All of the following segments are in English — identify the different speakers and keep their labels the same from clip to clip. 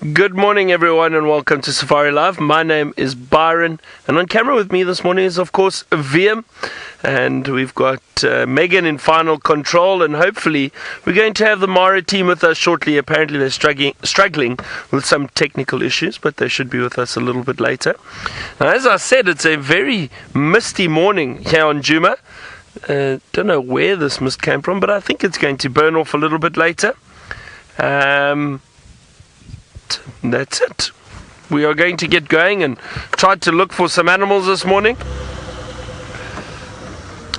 Speaker 1: Good morning, everyone, and welcome to Safari Live. My name is Byron, and on camera with me this morning is, of course, VM, and we've got Megan in final control, and hopefully we're going to have the Mara team with us shortly. Apparently they're struggling with some technical issues, but they should be with us a little bit later. Now, as I said, it's a very misty morning here on Djuma. Don't know where this mist came from, but I think it's going to burn off a little bit later. That's it. We are going to get going and try to look for some animals this morning.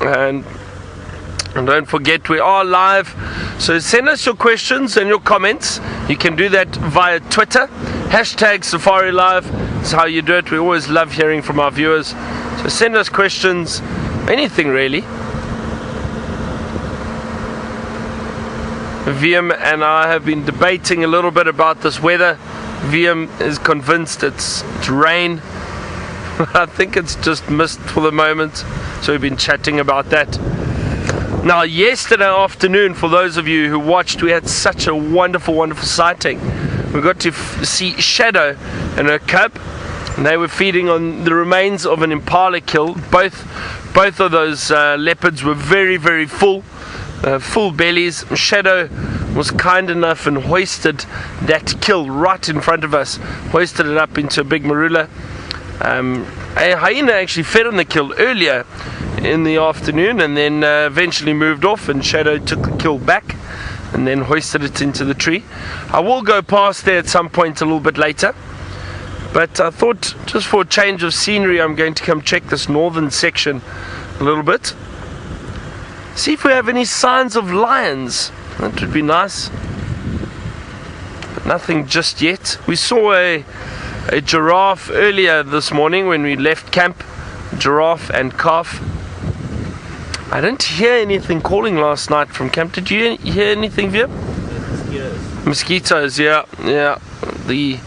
Speaker 1: And don't forget, we are live. So send us your questions and your comments. You can do that via Twitter. Hashtag Safari Live. That's how you do it. We always love hearing from our viewers. So send us questions. Anything really. VM and I have been debating a little bit about this weather. VM is convinced it's rain. I think it's just mist for the moment. So we've been chatting about that. Now, yesterday afternoon, for those of you who watched, we had such a wonderful, wonderful sighting. We got to see Shadow and her cub. And they were feeding on the remains of an impala kill. Both of those leopards were very, very full bellies. Shadow was kind enough and hoisted that kill right in front of us, hoisted it up into a big marula. A hyena actually fed on the kill earlier in the afternoon, and then eventually moved off, and Shadow took the kill back and then hoisted it into the tree. I will go past there at some point a little bit later, but I thought just for a change of scenery I'm going to come check this northern section a little bit. See if we have any signs of lions. That would be nice. But nothing just yet. We saw a giraffe earlier this morning when we left camp. Giraffe and calf. I didn't hear anything calling last night from camp. Did you hear anything, Via? Mosquitoes, yeah. The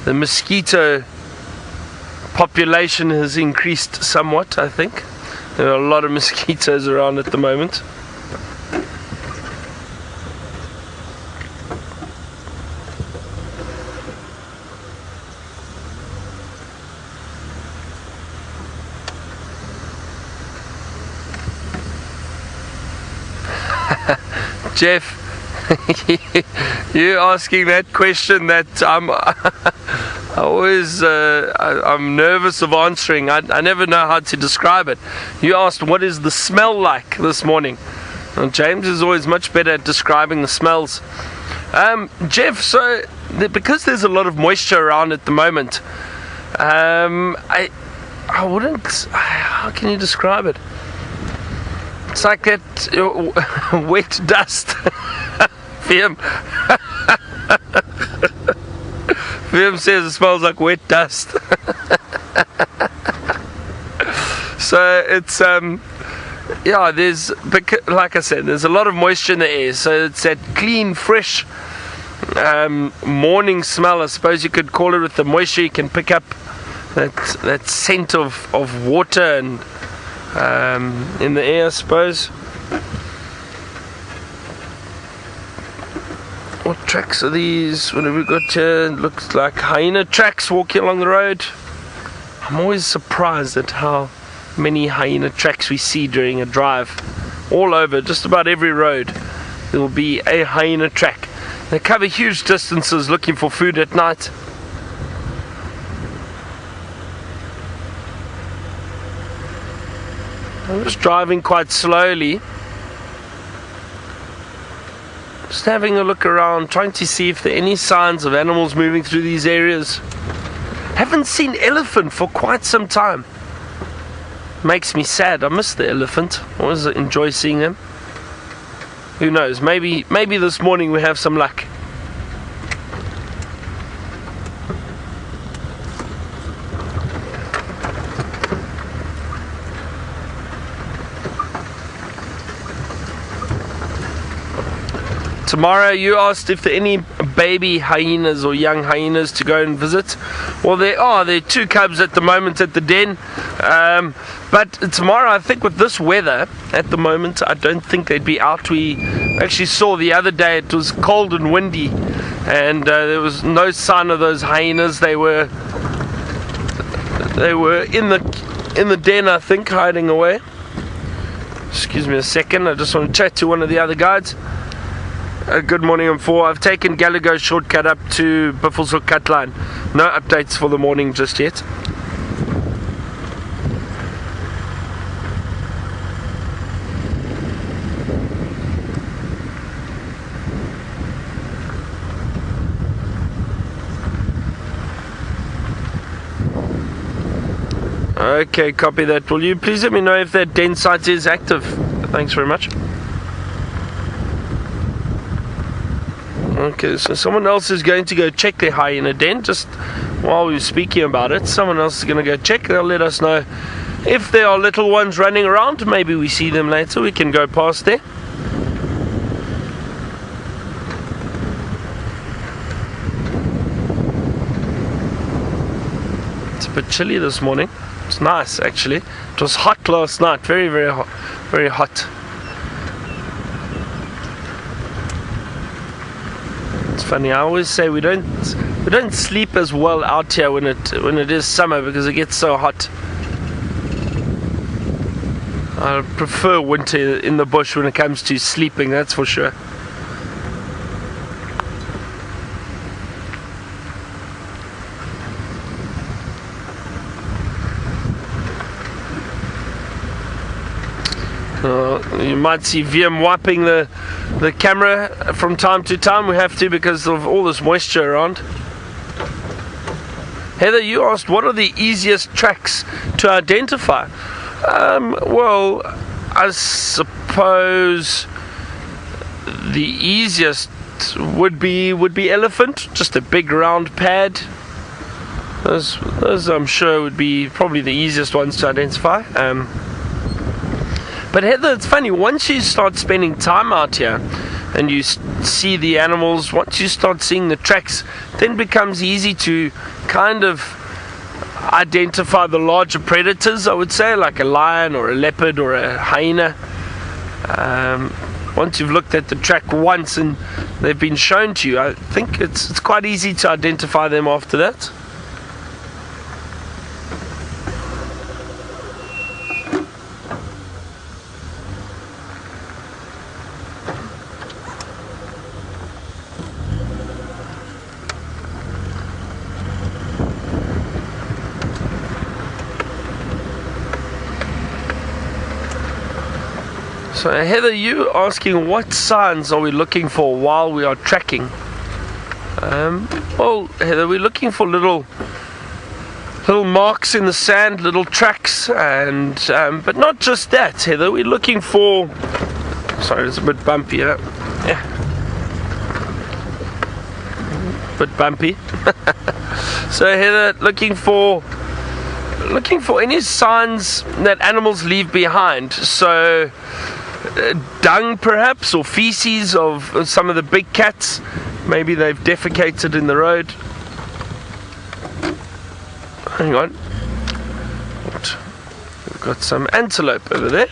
Speaker 1: mosquito population has increased somewhat, I think. There are a lot of mosquitoes around at the moment. Jeff, you asking that question that I'm nervous of answering. I never know how to describe it. You asked what is the smell like this morning. Well, James is always much better at describing the smells. Jeff, so because there's a lot of moisture around at the moment, I wouldn't. How can you describe it? It's like that wet dust. VM says it smells like wet dust. So it's there's, like I said, there's a lot of moisture in the air, so it's that clean, fresh morning smell, I suppose you could call it. With the moisture you can pick up that scent of water and in the air, I suppose. What tracks are these? What have we got here? Looks like hyena tracks walking along the road. I'm always surprised at how many hyena tracks we see during a drive. All over, just about every road, there will be a hyena track. They cover huge distances looking for food at night. I'm just driving quite slowly, just having a look around, trying to see if there are any signs of animals moving through these areas. Haven't seen elephant for quite some time. Makes me sad. I miss the elephant. I always enjoy seeing them. Who knows, maybe this morning we have some luck. Tomorrow, you asked if there are any baby hyenas or young hyenas to go and visit. Well, there are 2 cubs at the moment at the den. But tomorrow, I think with this weather at the moment, I don't think they'd be out. We actually saw the other day it was cold and windy and there was no sign of those hyenas. They were in the den, I think, hiding away. Excuse me a second, I just want to chat to one of the other guides. Good morning, I'm 4. I've taken Gallagher's shortcut up to Buffaloat cut line. No updates for the morning just yet. Okay, copy that. Will you please let me know if that den site is active? Thanks very much. Okay, so someone else is going to go check their hyena den. Just while we're speaking about it, someone else is going to go check. They'll let us know if there are little ones running around. Maybe we see them later. We can go past there. It's a bit chilly this morning. It's nice, actually. It was hot last night. Very, very hot. Very hot. It's funny. I always say we don't sleep as well out here when it is summer because it gets so hot. I prefer winter in the bush when it comes to sleeping. That's for sure. You might see VM wiping the camera from time to time. We have to because of all this moisture around. Heather, you asked what are the easiest tracks to identify? Well, I suppose the easiest would be elephant, just a big round pad. Those I'm sure would be probably the easiest ones to identify. But Heather, it's funny, once you start spending time out here and you see the animals, once you start seeing the tracks, then it becomes easy to kind of identify the larger predators, I would say, like a lion or a leopard or a hyena. Once you've looked at the track once and they've been shown to you, I think it's quite easy to identify them after that. So Heather, you asking what signs are we looking for while we are tracking? Well, Heather, we're looking for little marks in the sand, little tracks, and but not just that, Heather. We're looking for. Sorry, it's a bit bumpy. Yeah, bit bumpy. So Heather, looking for any signs that animals leave behind. So. Dung perhaps, or feces of some of the big cats. Maybe they've defecated in the road. Hang on. We've got some antelope over there.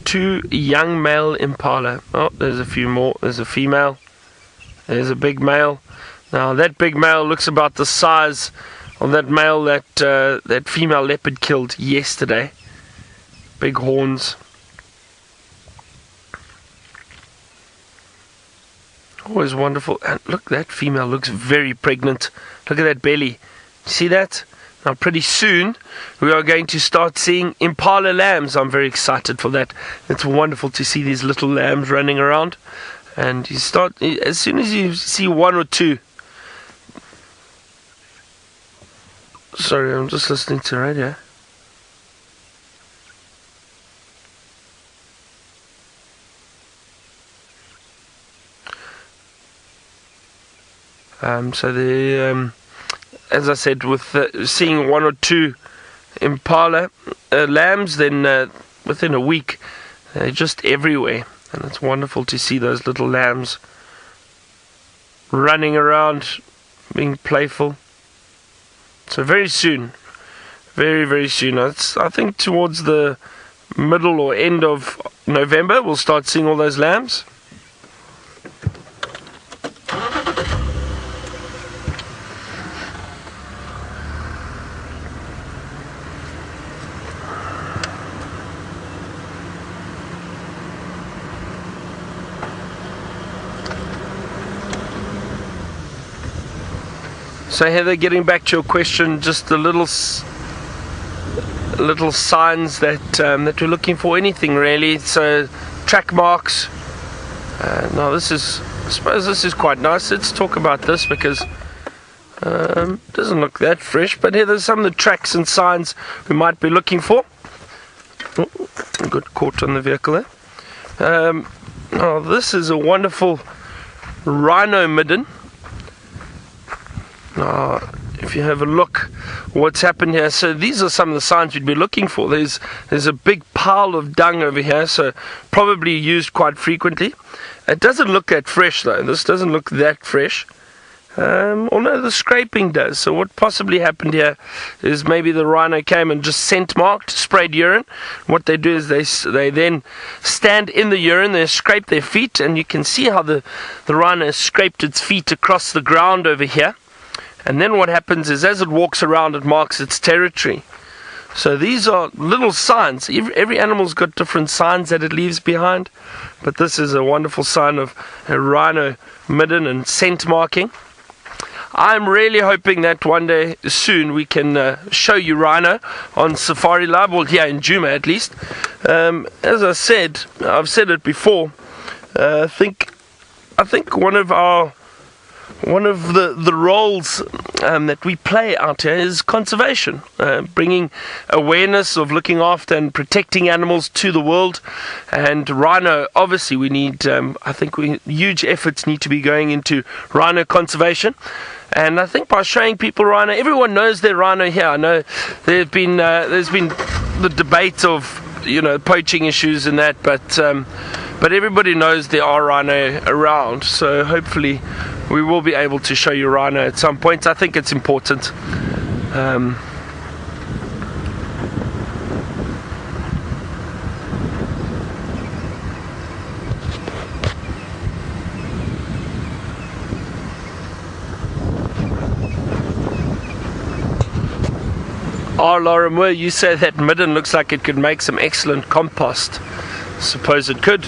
Speaker 1: Two young male impala. Oh, there's a few more. There's a female. There's a big male. Now that big male looks about the size of that male that female leopard killed yesterday. Big horns. Always wonderful. And look, that female looks very pregnant. Look at that belly. See that? Now pretty soon we are going to start seeing impala lambs. I'm very excited for that. It's wonderful to see these little lambs running around. And you start, as soon as you see one or two. Sorry, I'm just listening to radio. So the as I said, with seeing one or two impala lambs, then within a week they're just everywhere, and it's wonderful to see those little lambs running around, being playful. So very soon, very, very soon. I think towards the middle or end of November, we'll start seeing all those lambs. So Heather, getting back to your question, just the little signs that that we're looking for, anything really. So track marks. Now I suppose this is quite nice. Let's talk about this because it doesn't look that fresh. But here there's some of the tracks and signs we might be looking for. Oh, got caught on the vehicle there. Oh, this is a wonderful Rhino midden. If you have a look what's happened here, so these are some of the signs we'd be looking for. There's a big pile of dung over here, so probably used quite frequently. It doesn't look that fresh though. This doesn't look that fresh, although the scraping does. So what possibly happened here is maybe the rhino came and just scent marked, sprayed urine. What they do is they then stand in the urine, they scrape their feet, and you can see how the rhino has scraped its feet across the ground over here. And then what happens is as it walks around, it marks its territory. So these are little signs. Every animal's got different signs that it leaves behind. But this is a wonderful sign of a rhino midden and scent marking. I'm really hoping that one day soon we can show you rhino on Safari Lab, well here in Djuma at least. As I said, I've said it before, I think one of the roles that we play out here is conservation, bringing awareness of looking after and protecting animals to the world. And rhino, obviously, we need. Huge efforts need to be going into rhino conservation. And I think by showing people rhino, everyone knows they're rhino here. I know there's been the debate of poaching issues and that, but everybody knows there are rhino around. So hopefully we will be able to show you rhino at some point. I think it's important. Laura Moore, you say that midden looks like it could make some excellent compost. Suppose it could.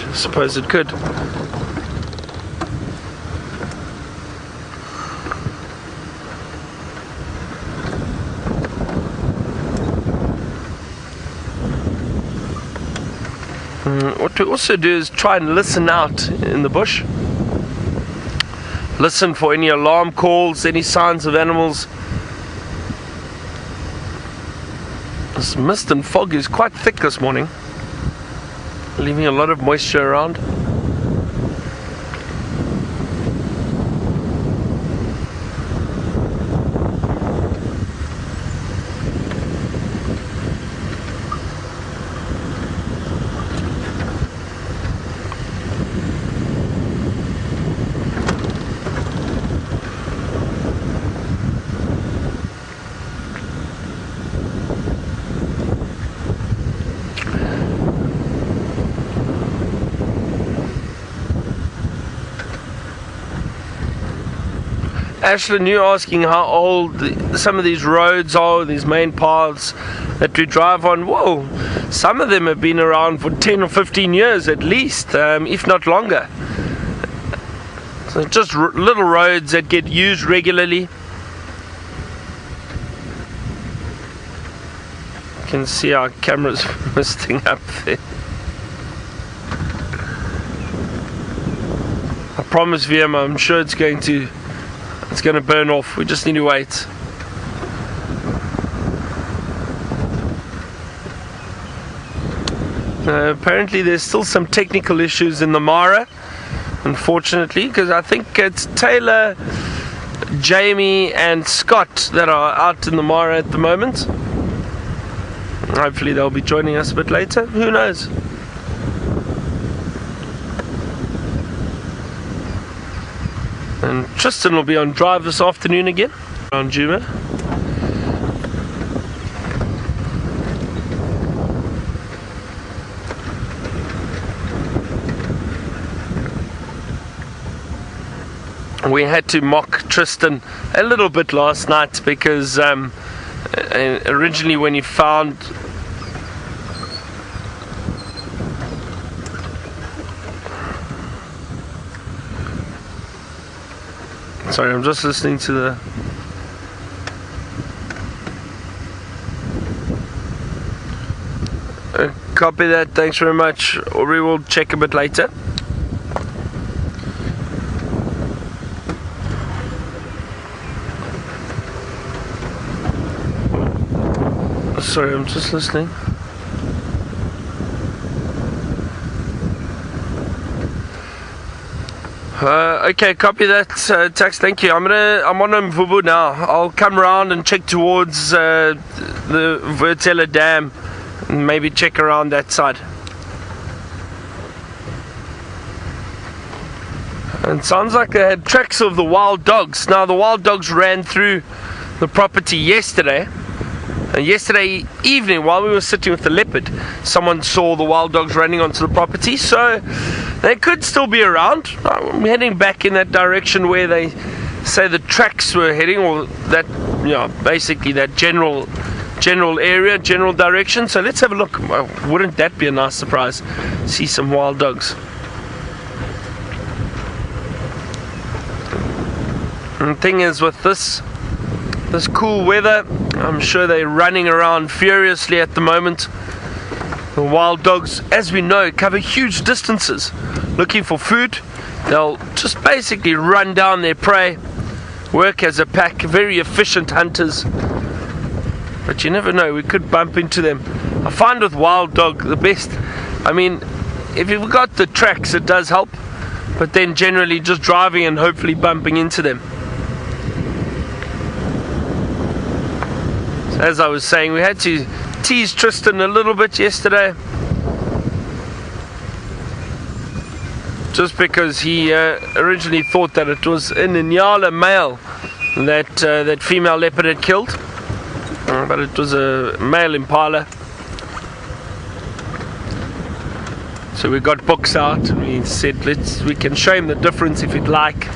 Speaker 1: What we also do is try and listen out in the bush. Listen for any alarm calls, any signs of animals. This mist and fog is quite thick this morning, leaving a lot of moisture around. Ashlyn, you're asking how old some of these roads are, these main paths that we drive on. Whoa, some of them have been around for 10 or 15 years at least, if not longer. So just little roads that get used regularly. You can see our cameras misting up there. I promise VM, I'm sure it's going to burn off. We just need to wait. Apparently there's still some technical issues in the Mara, unfortunately, because I think it's Tayla, Jamie and Scott that are out in the Mara at the moment. Hopefully they'll be joining us a bit later. Who knows? And Tristan will be on drive this afternoon again around Djuma. we had to mock Tristan a little bit last night because originally when he found sorry, I'm just listening to the copy that, thanks very much. Or we will check a bit later. Sorry, I'm just listening. Okay, copy that, Tax. Thank you. I'm on Mvubu now. I'll come around and check towards the Vertella Dam, and maybe check around that side. And it sounds like they had tracks of the wild dogs. Now the wild dogs ran through the property yesterday. And yesterday evening, while we were sitting with the Leopard, someone saw the wild dogs running onto the property, so they could still be around. I'm heading back in that direction where they say the tracks were heading, or that, basically that general area, general direction. So let's have a look. Wouldn't that be a nice surprise? See some wild dogs. And the thing is, with this cool weather, I'm sure they're running around furiously at the moment. The wild dogs, as we know, cover huge distances looking for food. They'll just basically run down their prey, work as a pack, very efficient hunters. But you never know, we could bump into them. I find with wild dog the best, if you've got the tracks, it does help, but then generally just driving and hopefully bumping into them. As I was saying, we had to tease Tristan a little bit yesterday, just because he originally thought that it was an Inyala male that female leopard had killed, but it was a male impala. So we got books out and we said we can show him the difference if he'd like.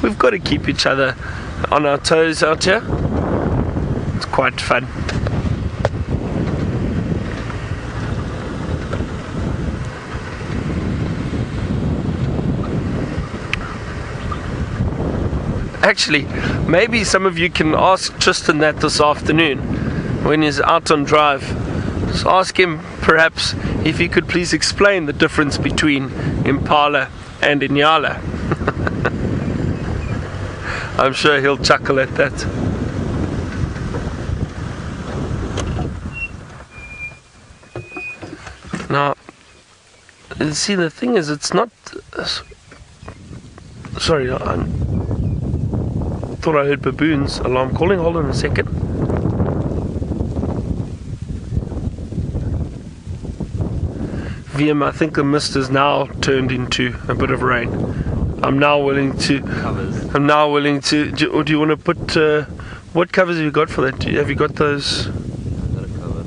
Speaker 1: We've got to keep each other on our toes out here. It's quite fun. Actually, maybe some of you can ask Tristan that this afternoon when he's out on drive. Just ask him perhaps if he could please explain the difference between Impala and Inyala. I'm sure he'll chuckle at that. Now, see, the thing is, it's not... Sorry, I thought I heard baboons alarm calling. Hold on a second. VM, I think the mist has now turned into a bit of rain. I'm now willing to. Do you want to put? What covers have you got for that? Have you got those? Got a cover.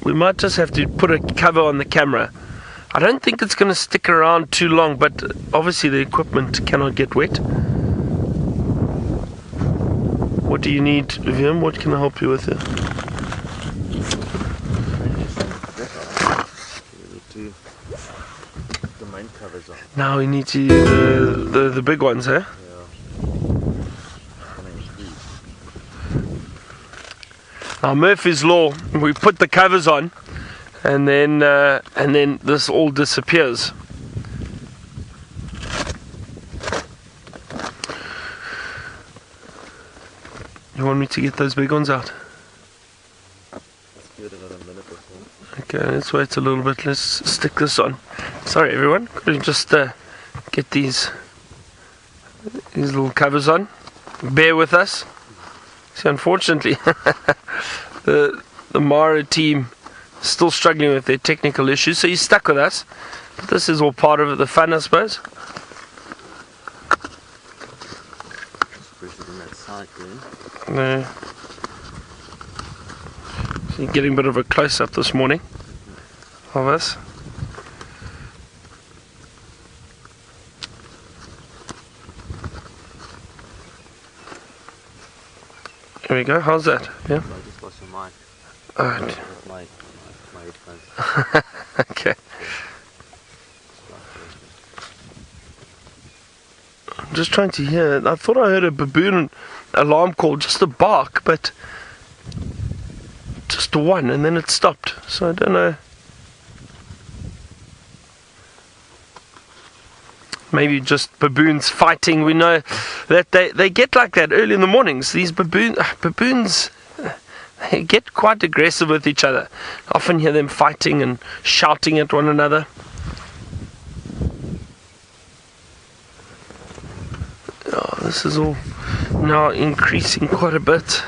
Speaker 1: We might just have to put a cover on the camera. I don't think it's going to stick around too long, but obviously the equipment cannot get wet. What do you need, Vivian? What can I help you with here? Now we need to use the big ones, eh? Yeah. Now Murphy's Law, we put the covers on, and then this all disappears. You want me to get those big ones out?
Speaker 2: Let's give it another minute or so.
Speaker 1: Okay, let's wait a little bit. Let's stick this on. Sorry everyone, could you just get these little covers on. Bear with us. See, unfortunately, the Mara team is still struggling with their technical issues, so you're stuck with us. But this is all part of the fun, I suppose. No. So you're getting a bit of a close-up this morning of us. There we go. How's that? Yeah.
Speaker 2: I just lost your mic.
Speaker 1: Oh,
Speaker 2: With my headphones.
Speaker 1: okay. I'm just trying to hear. I thought I heard a baboon alarm call, just a bark, but just one, and then it stopped. So I don't know. Maybe just baboons fighting. We know that they get like that early in the mornings. These baboons, they get quite aggressive with each other. Often hear them fighting and shouting at one another. Oh, this is all now increasing quite a bit.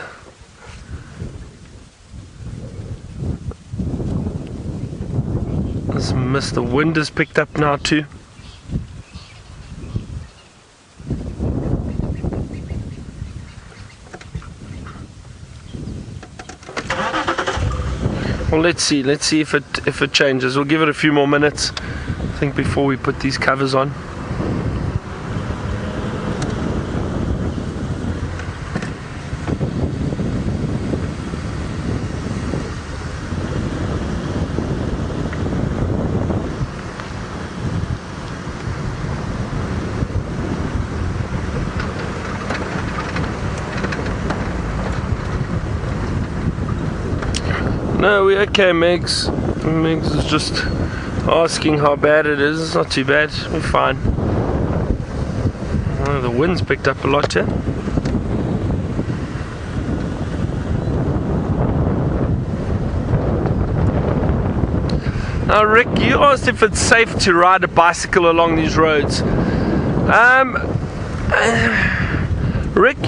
Speaker 1: This mist, the wind has picked up now too. Well, let's see if it changes. We'll give it a few more minutes, I think, before we put these covers on. No, we're okay, Megs. Megs is just asking how bad it is. It's not too bad. We're fine. Oh, the wind's picked up a lot here. Now, Rick, you asked if it's safe to ride a bicycle along these roads. Rick,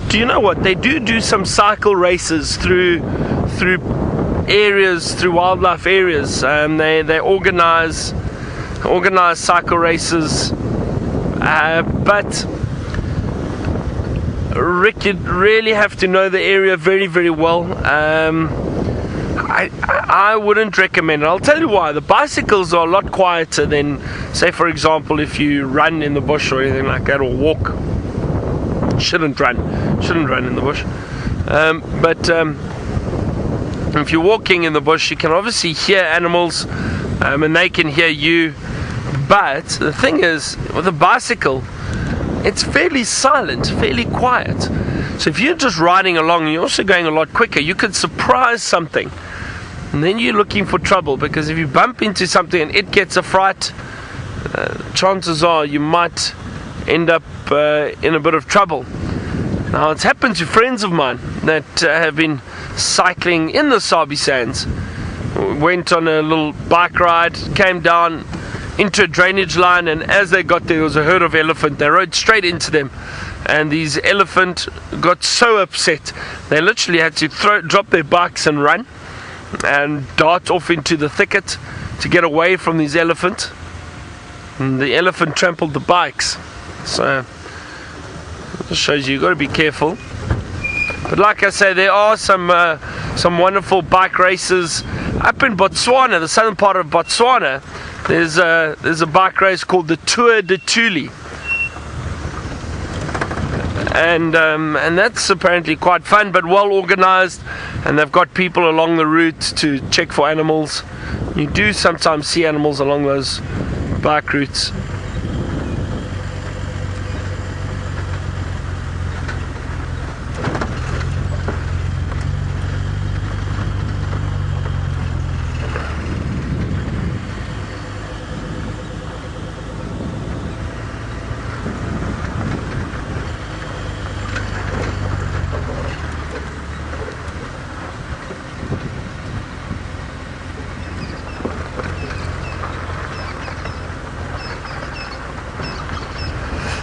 Speaker 1: do you know what? They do some cycle races through areas, through wildlife areas. They organize cycle races, but Rick, you'd really have to know the area very, very well. I wouldn't recommend it. I'll tell you why. The bicycles are a lot quieter than, say, for example, if you run in the bush or anything like that, or walk. Shouldn't run in the bush. But if you're walking in the bush, you can obviously hear animals, and they can hear you. But the thing is, with a bicycle, it's fairly silent, fairly quiet. So if you're just riding along, you're also going a lot quicker. You could surprise something, and then you're looking for trouble, because if you bump into something and it gets a fright, chances are you might end up in a bit of trouble. Now, it's happened to friends of mine that have been cycling in the Sabi sands. Went on a little bike ride, came down into a drainage line, and as they got there was a herd of elephant. They rode straight into them, and these elephant got so upset they literally had to drop their bikes and run and dart off into the thicket to get away from these elephant. And the elephant trampled the bikes. So it shows you've got to be careful. But like I say, there are some wonderful bike races up in Botswana, the southern part of Botswana. There's a bike race called the Tour de Tuli, and that's apparently quite fun, but well organized, and they've got people along the route to check for animals. You do sometimes see animals along those bike routes.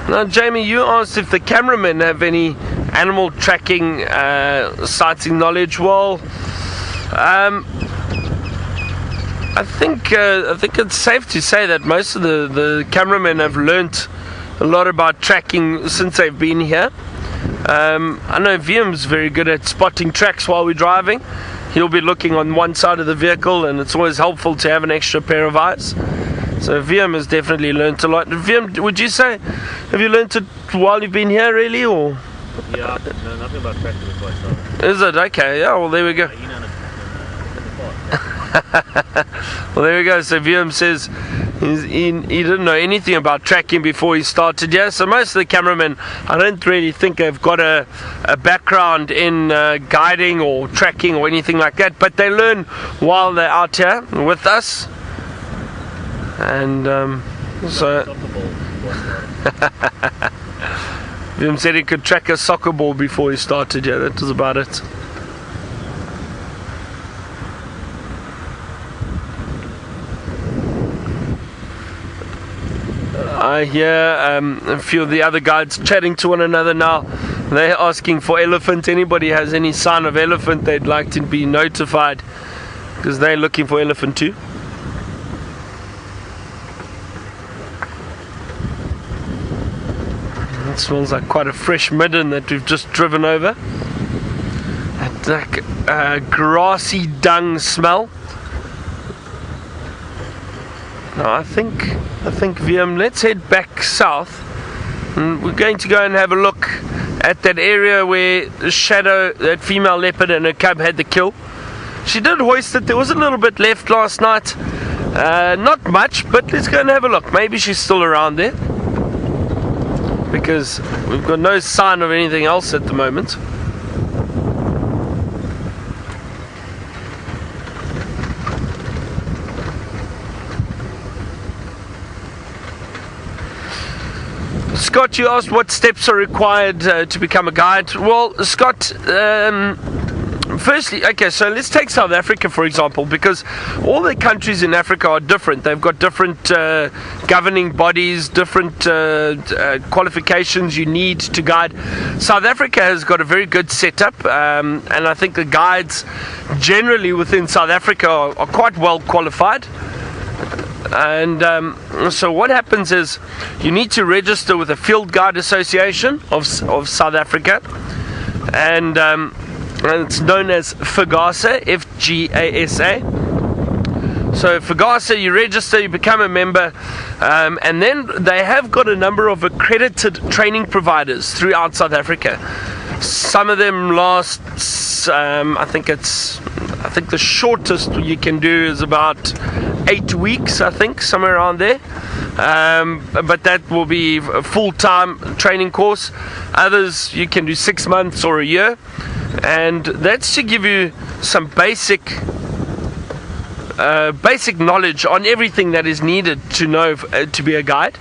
Speaker 1: Now, Jamie, you asked if the cameramen have any animal tracking sighting knowledge. Well, I think it's safe to say that most of the cameramen have learnt a lot about tracking since they've been here. I know VM's very good at spotting tracks while we're driving. He'll be looking on one side of the vehicle, and it's always helpful to have an extra pair of eyes. So VM has definitely learnt a lot. VM, would you say, have you learnt it while you've been here, really, or?
Speaker 2: Yeah, no, nothing about tracking before I started.
Speaker 1: Is it? Okay, yeah, well there we go.
Speaker 2: Hyena in the park.
Speaker 1: Well there we go. So Vium says he didn't know anything about tracking before he started. Yeah, so most of the cameramen, I don't really think they've got a background in guiding or tracking or anything like that, but they learn while they're out here with us. And so Vium said he could track a soccer ball before he started. Yeah, that was about it. I hear a few of the other guides chatting to one another now. They're asking for elephant. Anybody has any sign of elephant, they'd like to be notified, because they're looking for elephant too. It smells like quite a fresh midden that we've just driven over. That grassy dung smell. Now I think Vium, let's head back south, and we're going to go and have a look at that area where the shadow, that female leopard and her cub had the kill. She did hoist it. There was a little bit left last night, not much, but let's go and have a look. Maybe she's still around there, because we've got no sign of anything else at the moment. Scott, you asked what steps are required to become a guide. Well, Scott, firstly, okay, so let's take South Africa for example, because all the countries in Africa are different. They've got different governing bodies, different qualifications you need to guide. South Africa has got a very good setup, and I think the guides generally within South Africa are quite well qualified. And so what happens is you need to register with the Field Guide Association of South Africa, and it's known as FGASA, F-G-A-S-A. So FGASA, you register, you become a member, and then they have got a number of accredited training providers throughout South Africa. Some of them last, I think the shortest you can do is about 8 weeks, I think, somewhere around there. But that will be a full-time training course. Others you can do 6 months or a year, and that's to give you some basic knowledge on everything that is needed to know to be a guide.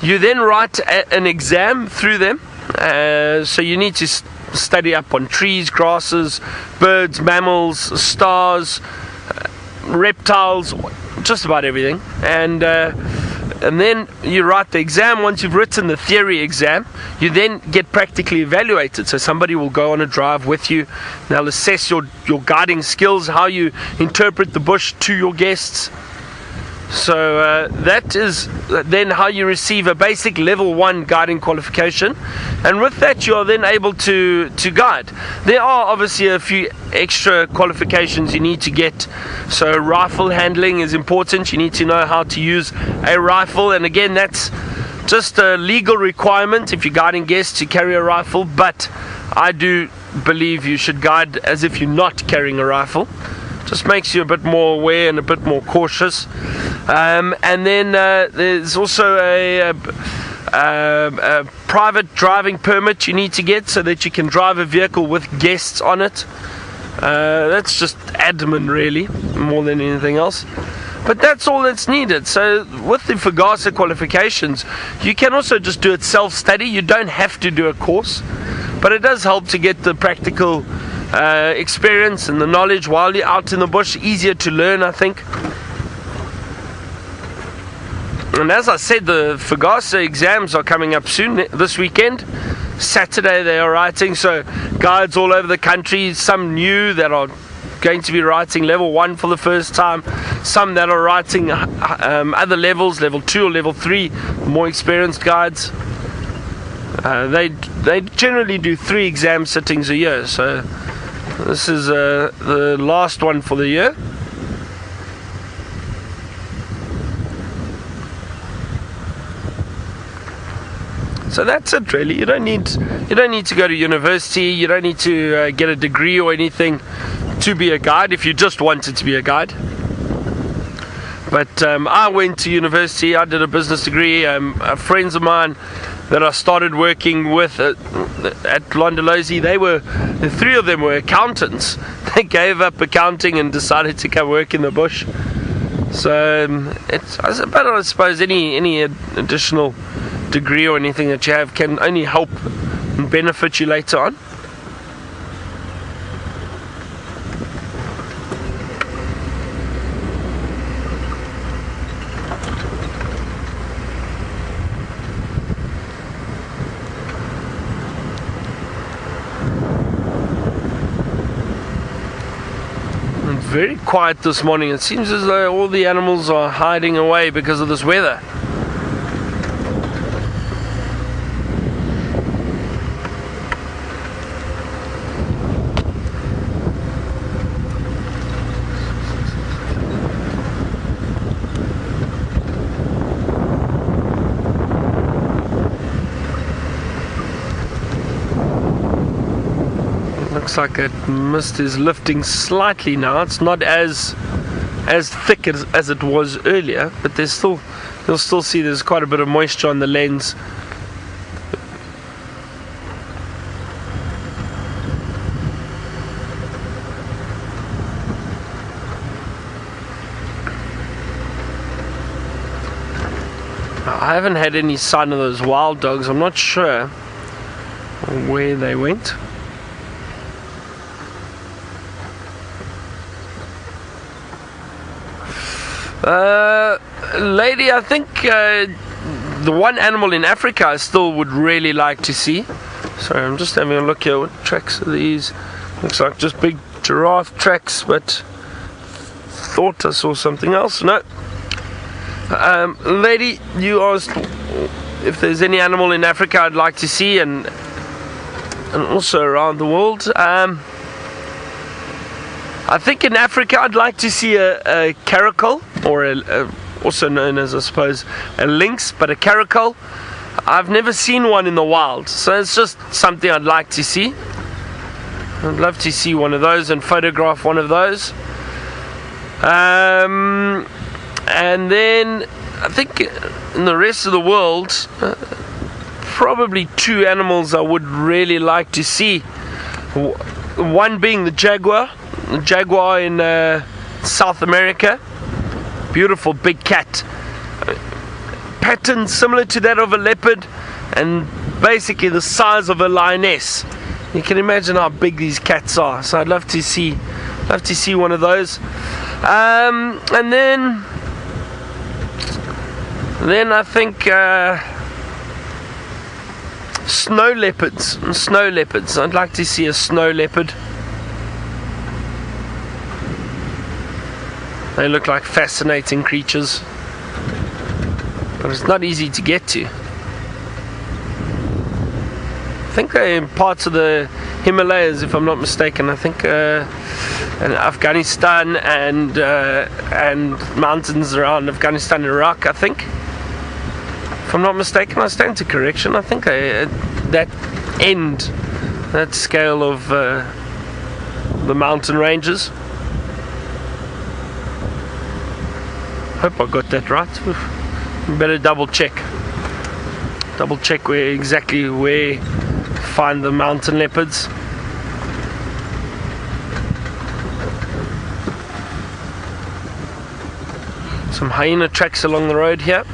Speaker 1: You then write an exam through them. So you need to study up on trees, grasses, birds, mammals, stars, reptiles, just about everything. And then you write the exam. Once you've written the theory exam, you then get practically evaluated. So somebody will go on a drive with you. They'll assess your guiding skills, how you interpret the bush to your guests. So that is then how you receive a basic level 1 guiding qualification, and with that you are then able to guide. There are obviously a few extra qualifications you need to get. So rifle handling is important. You need to know how to use a rifle, and again that's just a legal requirement if you're guiding guests to carry a rifle, but I do believe you should guide as if you're not carrying a rifle. Just makes you a bit more aware and a bit more cautious. And then there's also a private driving permit you need to get so that you can drive a vehicle with guests on it. That's just admin really, more than anything else. But that's all that's needed. So with the FGASA qualifications, you can also just do it self-study. You don't have to do a course, but it does help to get the practical experience and the knowledge while you're out in the bush. Easier to learn, I think. And as I said, the FGASA exams are coming up soon, this weekend. Saturday they are writing, so guides all over the country, some new that are going to be writing level 1 for the first time, some that are writing other levels, level 2 or level 3, more experienced guides. They generally do 3 exam sittings a year, so this is the last one for the year. So that's it, really. You don't need to go to university. You don't need to get a degree or anything to be a guide if you just wanted to be a guide. But I went to university. I did a business degree. Friends of mine that I started working with at Londolozi, the three of them were accountants. They gave up accounting and decided to come work in the bush. So I suppose any additional degree or anything that you have can only help and benefit you later on. Very quiet this morning. It seems as though all the animals are hiding away because of this weather. Looks like that mist is lifting slightly now. It's not as thick as it was earlier, but you'll still see there's quite a bit of moisture on the lens. I haven't had any sign of those wild dogs. I'm not sure where they went. Lady, I think the one animal in Africa I still would really like to see. Sorry, I'm just having a look here. What tracks are these? Looks like just big giraffe tracks, but thought I saw something else. No. Lady, you asked if there's any animal in Africa I'd like to see, and also around the world. I think in Africa I'd like to see a caracal, or also known as, I suppose, a lynx, but a caracal. I've never seen one in the wild, so it's just something I'd like to see. I'd love to see one of those and photograph one of those. And then I think in the rest of the world, probably two animals I would really like to see. One being the jaguar in South America. Beautiful big cat, pattern similar to that of a leopard, and basically the size of a lioness. You can imagine how big these cats are. So I'd love to see one of those. And then I think snow leopards. I'd like to see a snow leopard. They look like fascinating creatures, but it's not easy to get to. I think they're in parts of the Himalayas, if I'm not mistaken. I think in Afghanistan and mountains around Afghanistan and Iraq, I think. If I'm not mistaken, I stand to correction. I think that scale of the mountain ranges. Hope I got that right. Better double check where find the mountain leopards. Some hyena tracks along the road here.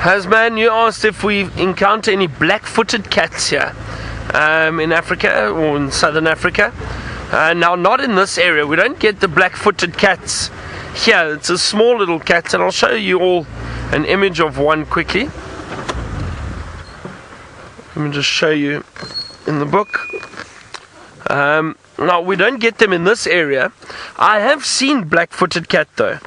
Speaker 1: Hasman, you asked if we encounter any black-footed cats here in Africa or in southern Africa. Now, not in this area. We don't get the black-footed cats here. It's a small little cat, and I'll show you all an image of one quickly. Let me just show you in the book. Now, we don't get them in this area. I have seen black-footed cat though.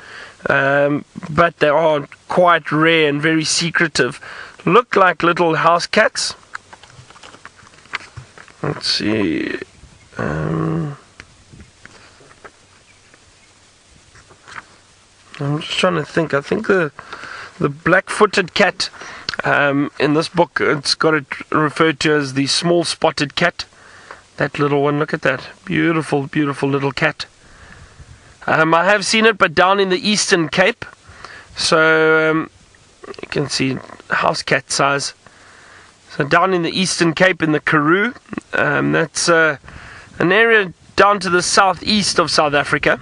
Speaker 1: but they are quite rare and very secretive. Look like little house cats. Let's see. I'm just trying to think. I think the black-footed cat in this book, it's got it referred to as the small spotted cat. That little one, look at that. Beautiful, beautiful little cat. I have seen it, but down in the Eastern Cape. So you can see house cat size. So down in the Eastern Cape in the Kruger, that's an area down to the southeast of South Africa.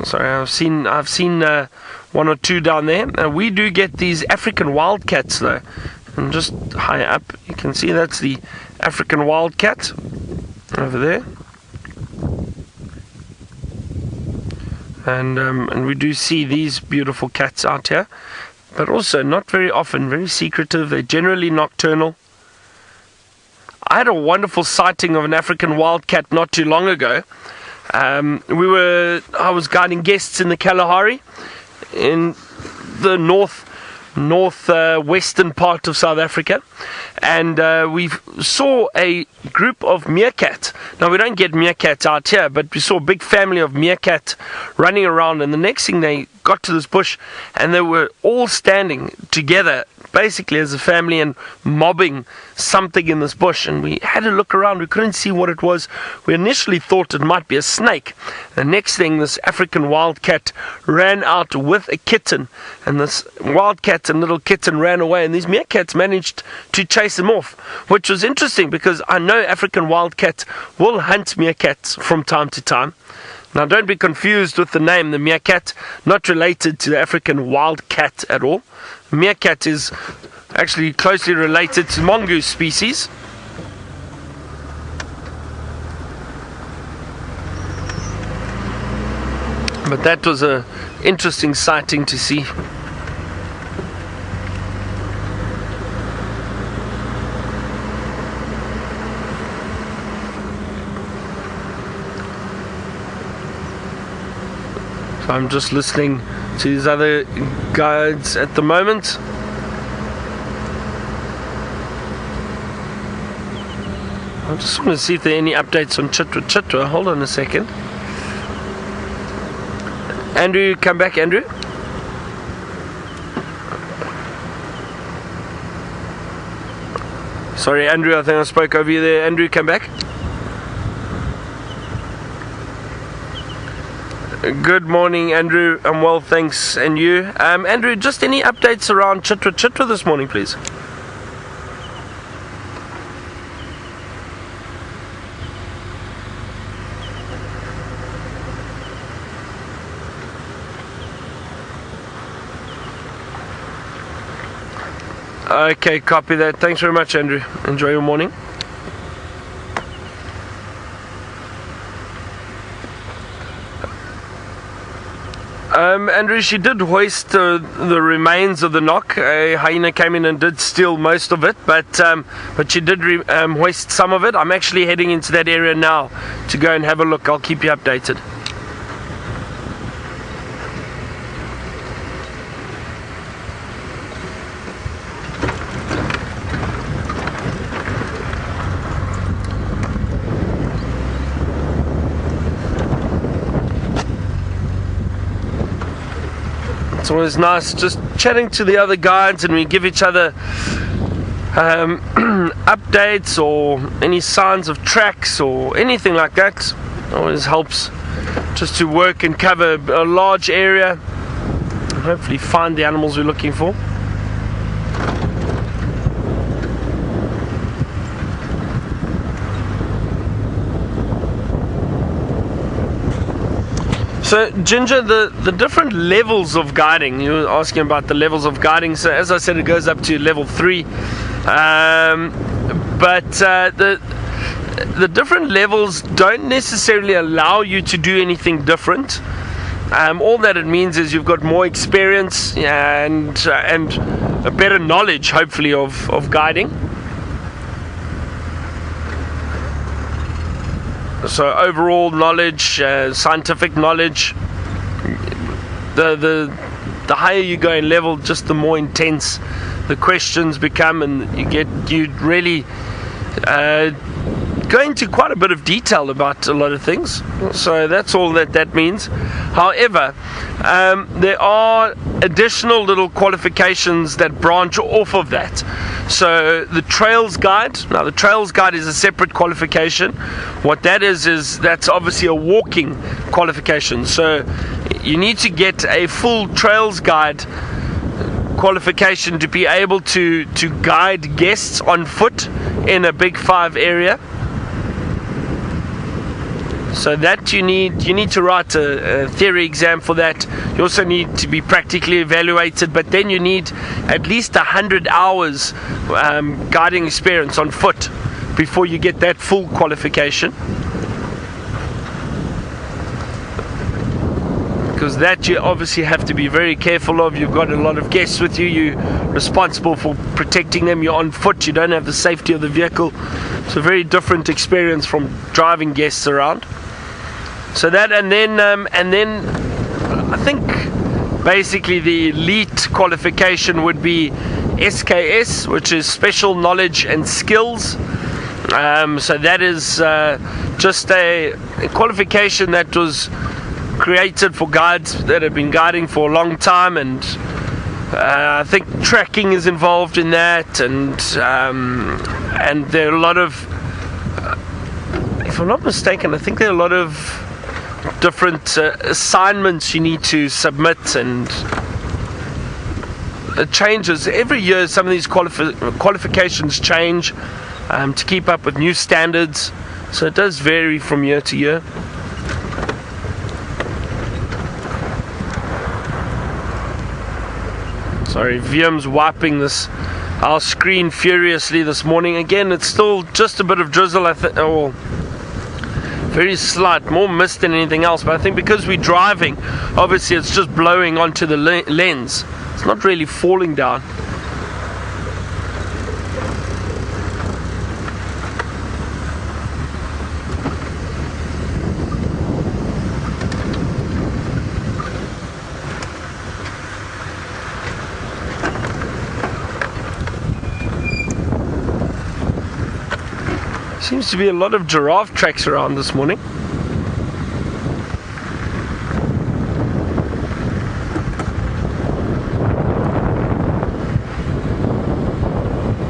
Speaker 1: Sorry, I've seen one or two down there. We do get these African wildcats though, and just high up you can see that's the African wildcat over there. And we do see these beautiful cats out here, but also not very often, very secretive. They're generally nocturnal. I had a wonderful sighting of an African wildcat not too long ago. I was guiding guests in the Kalahari in the northwestern part of South Africa, and we saw a group of meerkat. Now we don't get meerkats out here, but we saw a big family of meerkat running around, and the next thing they got to this bush and they were all standing together basically as a family and mobbing something in this bush, and we had to look around. We couldn't see what it was. We initially thought it might be a snake. The next thing, this African wildcat ran out with a kitten, and this wildcat and little kitten ran away, and these meerkats managed to chase them off, which was interesting because I know African wildcats will hunt meerkats from time to time. Now don't be confused with the name, the meerkat, not related to the African wildcat at all. Meerkat is actually closely related to mongoose species. But that was an interesting sighting to see. So I'm just listening to these other guides at the moment. I just want to see if there are any updates on Chitwa. Hold on a second. Andrew, come back, Andrew. Sorry, Andrew, I think I spoke over you there. Andrew, come back. Good morning, Andrew. I'm well, thanks. And you? Andrew, just any updates around Chitwa this morning, please? Okay, copy that. Thanks very much, Andrew. Enjoy your morning. Andrew, she did hoist the remains of the knock. A hyena came in and did steal most of it, but she did hoist some of it. I'm actually heading into that area now to go and have a look. I'll keep you updated. It's always nice just chatting to the other guides, and we give each other updates or any signs of tracks or anything like that. It always helps just to work and cover a large area and hopefully find the animals we're looking for. So, Ginger, the different levels of guiding, you were asking about the levels of guiding. So, as I said, it goes up to level 3. But the different levels don't necessarily allow you to do anything different. All that it means is you've got more experience and a better knowledge, hopefully, of guiding. So overall knowledge, scientific knowledge, the higher you go in level, just the more intense the questions become, and you really go into quite a bit of detail about a lot of things. So that's all that means. However, there are additional little qualifications that branch off of that. So the Trails Guide, now the Trails Guide is a separate qualification. What that is that's obviously a walking qualification. So you need to get a full Trails Guide qualification to be able to guide guests on foot in a Big 5 area. So that you need to write a theory exam for that. You also need to be practically evaluated, but then you need at least 100 hours guiding experience on foot before you get that full qualification. Because that you obviously have to be very careful of. You've got a lot of guests with you. You're responsible for protecting them. You're on foot. You don't have the safety of the vehicle. It's a very different experience from driving guests around. So that, and then I think basically the elite qualification would be SKS, which is Special Knowledge and Skills. So that is just a qualification that was created for guides that have been guiding for a long time, and I think tracking is involved in that, and there are a lot of, if I'm not mistaken, I think there are a lot of different assignments you need to submit, and it changes every year. Some of these qualifications change to keep up with new standards, so it does vary from year to year. Sorry, VM's wiping our screen furiously this morning. Again, it's still just a bit of drizzle, I think. Oh, very slight, more mist than anything else. But I think because we're driving, obviously it's just blowing onto the lens. It's not really falling down. Seems to be a lot of giraffe tracks around this morning.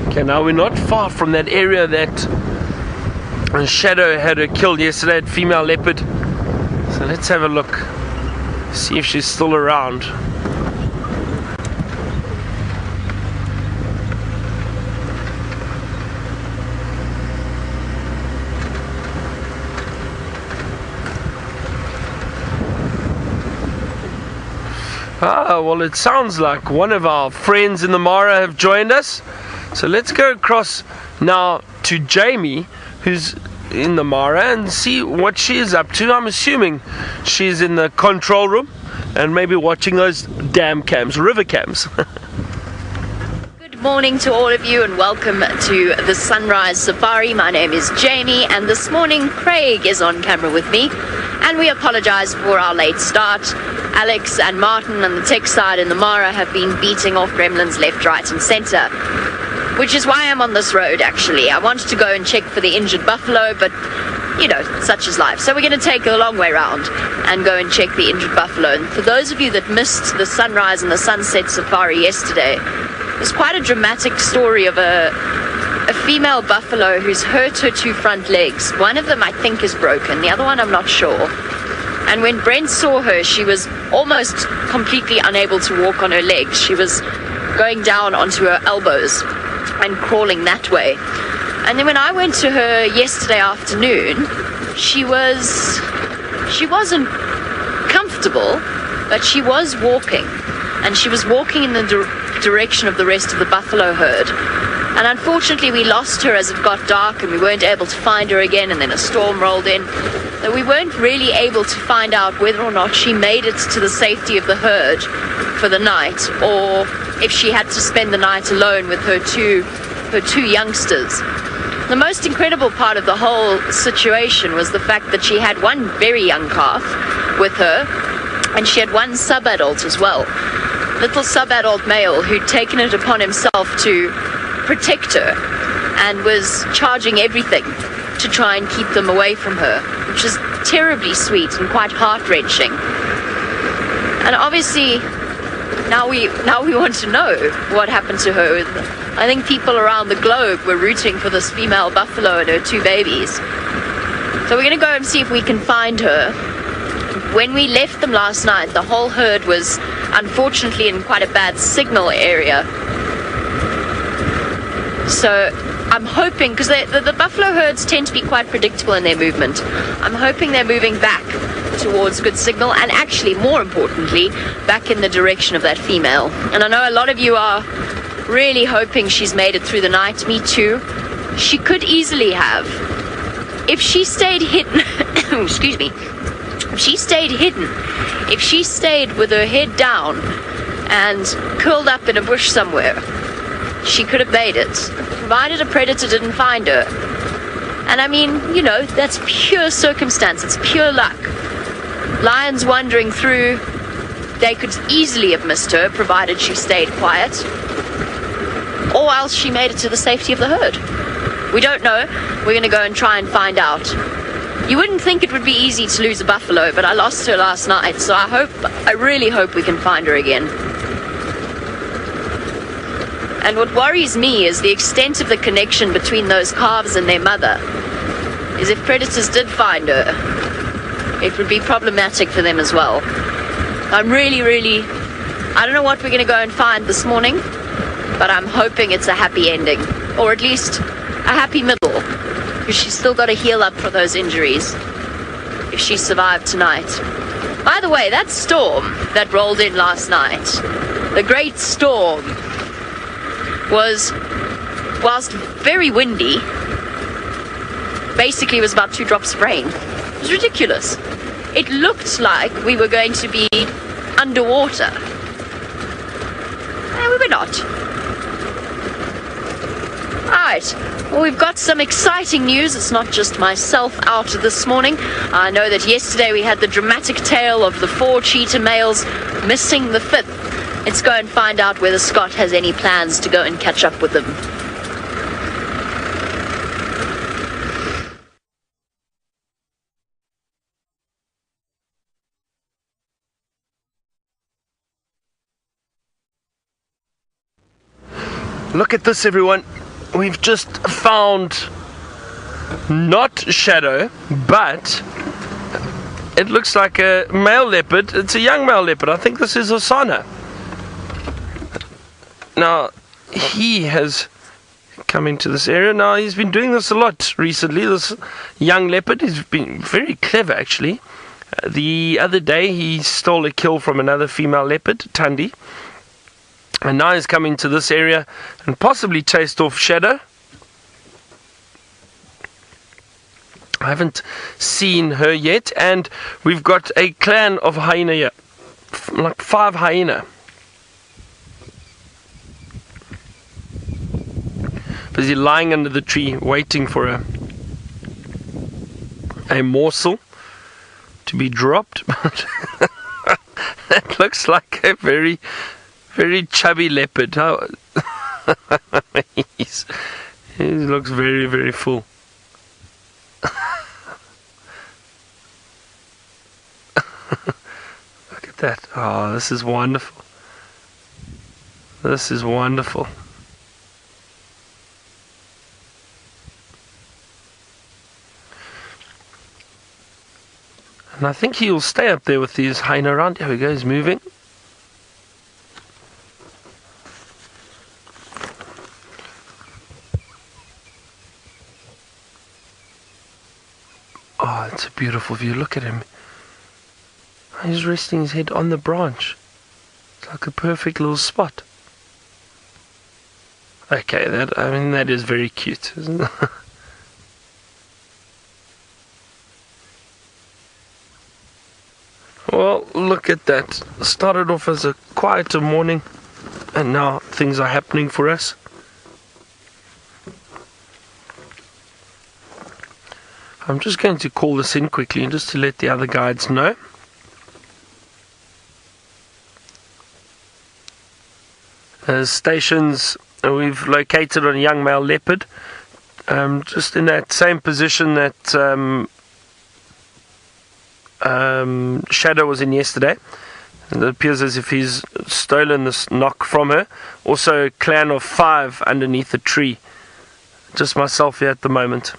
Speaker 1: Okay, now we're not far from that area that Shadow had her killed yesterday at female leopard. So let's have a look, see if she's still around. Well, it sounds like one of our friends in the Mara have joined us. So let's go across now to Jamie, who's in the Mara, and see what she is up to. I'm assuming she's in the control room and maybe watching those dam cams, river cams.
Speaker 3: Good morning to all of you and welcome to the Sunrise Safari. My name is Jamie, and this morning Craig is on camera with me, and we apologize for our late start. Alex and Martin on the tech side in the Mara have been beating off gremlins left, right and center, which is why I'm on this road actually. I wanted to go and check for the injured buffalo, but you know, such is life. So we're going to take a long way round and go and check the injured buffalo. And for those of you that missed the sunrise and the sunset safari yesterday, there's quite a dramatic story of a female buffalo who's hurt her two front legs. One of them I think is broken, the other one I'm not sure. And when Brent saw her, she was almost completely unable to walk on her legs. She was going down onto her elbows and crawling that way. And then when I went to her yesterday afternoon, she wasn't comfortable, but she was walking. And she was walking in the direction of the rest of the buffalo herd. And unfortunately we lost her as it got dark and we weren't able to find her again, and then a storm rolled in. So we weren't really able to find out whether or not she made it to the safety of the herd for the night, or if she had to spend the night alone with her two youngsters. The most incredible part of the whole situation was the fact that she had one very young calf with her, And she had one sub-adult as well. Little sub-adult male who'd taken it upon himself to protect her and was charging everything to try and keep them away from her, which is terribly sweet and quite heart-wrenching. And obviously, now we want to know what happened to her. I think people around the globe were rooting for this female buffalo and her 2 babies. So we're going to go and see if we can find her. When we left them last night, the whole herd was unfortunately in quite a bad signal area. So I'm hoping, because the buffalo herds tend to be quite predictable in their movement, I'm hoping they're moving back towards good signal, and actually, more importantly, back in the direction of that female. And I know a lot of you are really hoping she's made it through the night. Me too. She could easily have. If she stayed hidden, excuse me, if she stayed hidden, if she stayed with her head down and curled up in a bush somewhere, she could have made it, provided a predator didn't find her. And I mean, you know, that's pure circumstance, it's pure luck. Lions wandering through, they could easily have missed her, provided she stayed quiet. Or else she made it to the safety of the herd. We don't know. We're going to go and try and find out. You wouldn't think it would be easy to lose a buffalo, but I lost her last night, so I really hope we can find her again. And what worries me is the extent of the connection between those calves and their mother. Is if predators did find her, it would be problematic for them as well. I'm really, I don't know what we're going to go and find this morning, but I'm hoping it's a happy ending, or at least a happy middle, because she's still got to heal up for those injuries if she survived tonight. By the way, that storm that rolled in last night, the great storm, was, whilst very windy, basically was about 2 drops of rain. It was ridiculous. It looked like we were going to be underwater. And we were not. Alright, well, we've got some exciting news. It's not just myself out this morning. I know that yesterday we had the dramatic tale of the 4 cheetah males missing the 5th. Let's go and find out whether Scott has any plans to go and catch up with them.
Speaker 1: Look at this, everyone. We've just found not Shadow, but it looks like a male leopard. It's a young male leopard. I think this is Hosana. Now, he has come into this area. Now, he's been doing this a lot recently. This young leopard has been very clever, actually. The other day, he stole a kill from another female leopard, Tandi. And now he's come into this area and possibly chased off Shadow. I haven't seen her yet. And we've got a clan of hyena here. Like 5 hyena. Busy lying under the tree waiting for a morsel to be dropped. That looks like a very chubby leopard. He looks very, very full. Look at that. Oh, this is wonderful. This is wonderful. And I think he'll stay up there with these hyena around. Here we go, he's moving. Oh, it's a beautiful view. Look at him. He's resting his head on the branch. It's like a perfect little spot. Okay, that is very cute, isn't it? Well, look at that. Started off as a quieter morning, and now things are happening for us. I'm just going to call this in quickly, just to let the other guides know. stations we've located on young male leopard, just in that same position that Shadow was in yesterday. And it appears as if he's stolen this knock from her. Also a clan of 5 underneath a tree. Just myself here at the moment.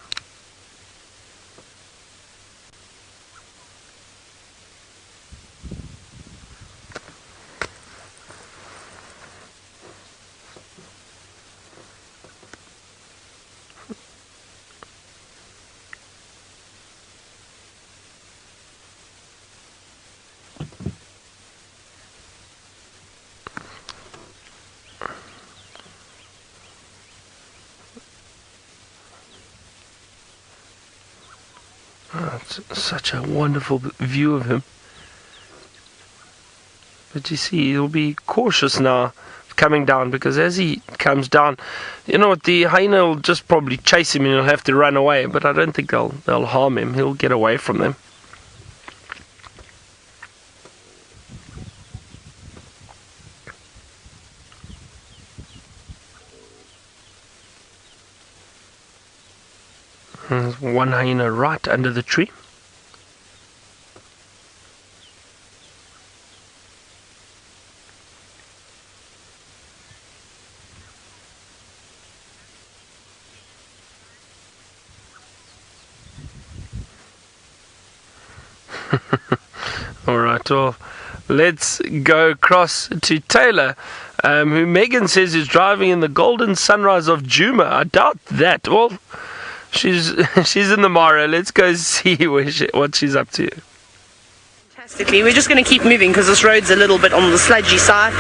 Speaker 1: Oh, it's such a wonderful view of him. But you see, he'll be cautious now coming down, because as he comes down, you know what, the hyena will just probably chase him and he'll have to run away, but I don't think they'll harm him. He'll get away from them. There's one hyena right under the tree. Alright, well, let's go across to Tayla, who Megan says is driving in the golden sunrise of Djuma. I doubt that. Well, she's in the Mara. Let's go see what she's up to.
Speaker 4: Fantastically. We're just going to keep moving because this road's a little bit on the sludgy side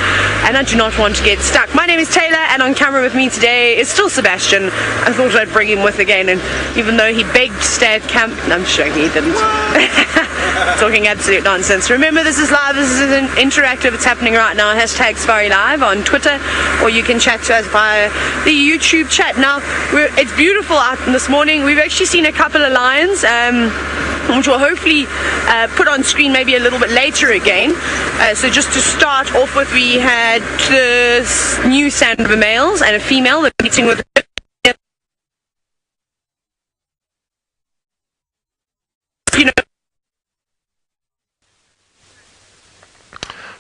Speaker 4: and I do not want to get stuck. My name is Tayla, and on camera with me today is still Sebastian. I thought I'd bring him with again, and even though he begged to stay at camp, no, I'm sure he didn't. Talking absolute nonsense. Remember, this is live, this is interactive, it's happening right now. Hashtag Safari Live on Twitter, or you can chat to us via the YouTube chat. Now, it's beautiful out this morning. We've actually seen a couple of lions, which we'll hopefully put on screen maybe a little bit later again. So just to start off with, we had the new sound of a males and a female that are meeting with.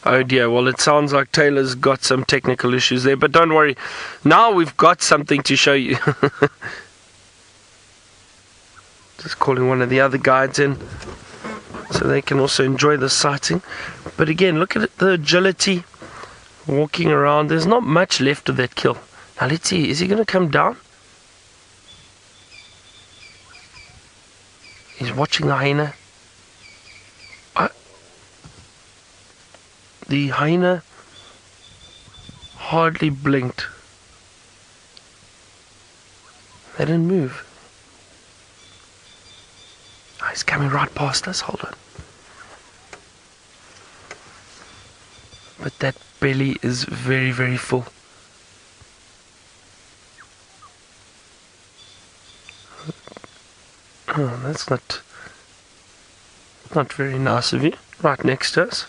Speaker 1: Oh dear, well, it sounds like Taylor's got some technical issues there, but don't worry, now we've got something to show you. Just calling one of the other guides in so they can also enjoy the sighting. But again, look at the agility walking around. There's not much left of that kill. Now let's see, is he going to come down? He's watching the hyena. The hyena hardly blinked. They didn't move. Oh, he's coming right past us. Hold on. But that belly is very, very full. Oh, that's not very nice of you. Right next to us.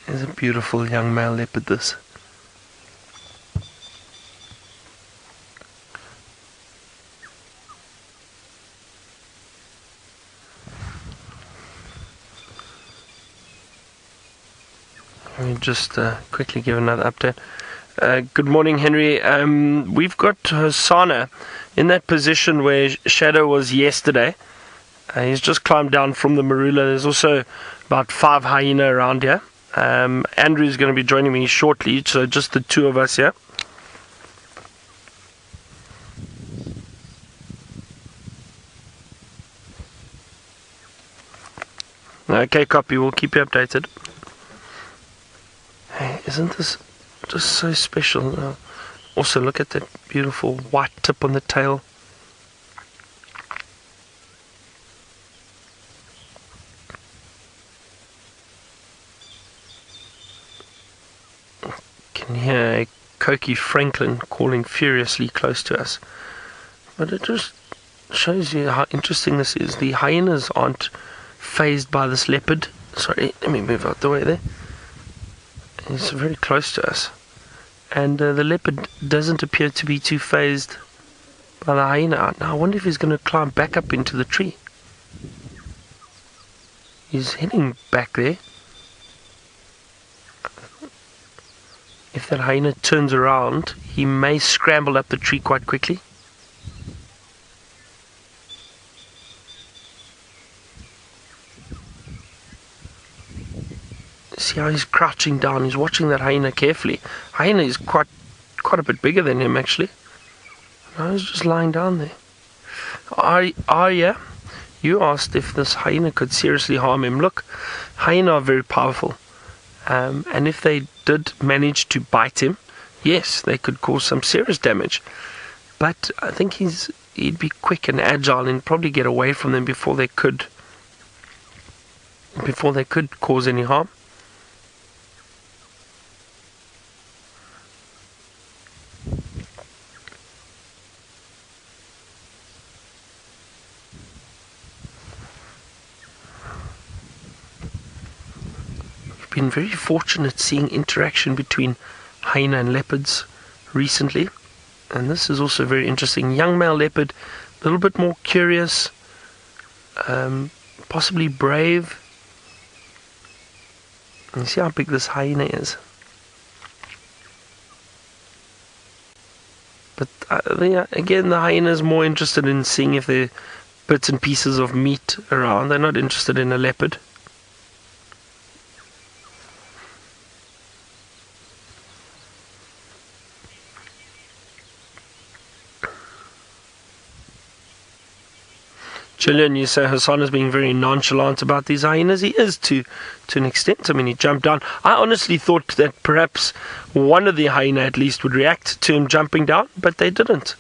Speaker 1: Is a beautiful young male leopard, this. Let me just quickly give another update. Good morning, Henry. We've got Hosana in that position where Shadow was yesterday. He's just climbed down from the marula. There's also about 5 hyena around here. Andrew's going to be joining me shortly, so just the two of us here. Okay, copy. We'll keep you updated. Hey, isn't this just so special? Also, look at that beautiful white tip on the tail. Can hear a Koki Franklin calling furiously close to us. But it just shows you how interesting this is. The hyenas aren't phased by this leopard, Sorry, let me move out the way there. He's very close to us. And the leopard doesn't appear to be too phased by the hyena. Now I wonder if he's going to climb back up into the tree. He's heading back there. If that hyena turns around, he may scramble up the tree quite quickly. See how he's crouching down. He's watching that hyena carefully. Hyena is quite a bit bigger than him, actually. Now he's just lying down there. Yeah. You asked if this hyena could seriously harm him. Look, hyena are very powerful. And if they did manage to bite him, yes, they could cause some serious damage. But I think he'd be quick and agile and probably get away from them before they could cause any harm. Been very fortunate seeing interaction between hyena and leopards recently, and this is also very interesting. Young male leopard, a little bit more curious, possibly brave. And you see how big this hyena is. But again, the hyena is more interested in seeing if there are bits and pieces of meat around. They're not interested in a leopard. Gillian, you say Hosana's being very nonchalant about these hyenas. He is to an extent. I mean, he jumped down. I honestly thought that perhaps one of the hyena at least would react to him jumping down, but they didn't.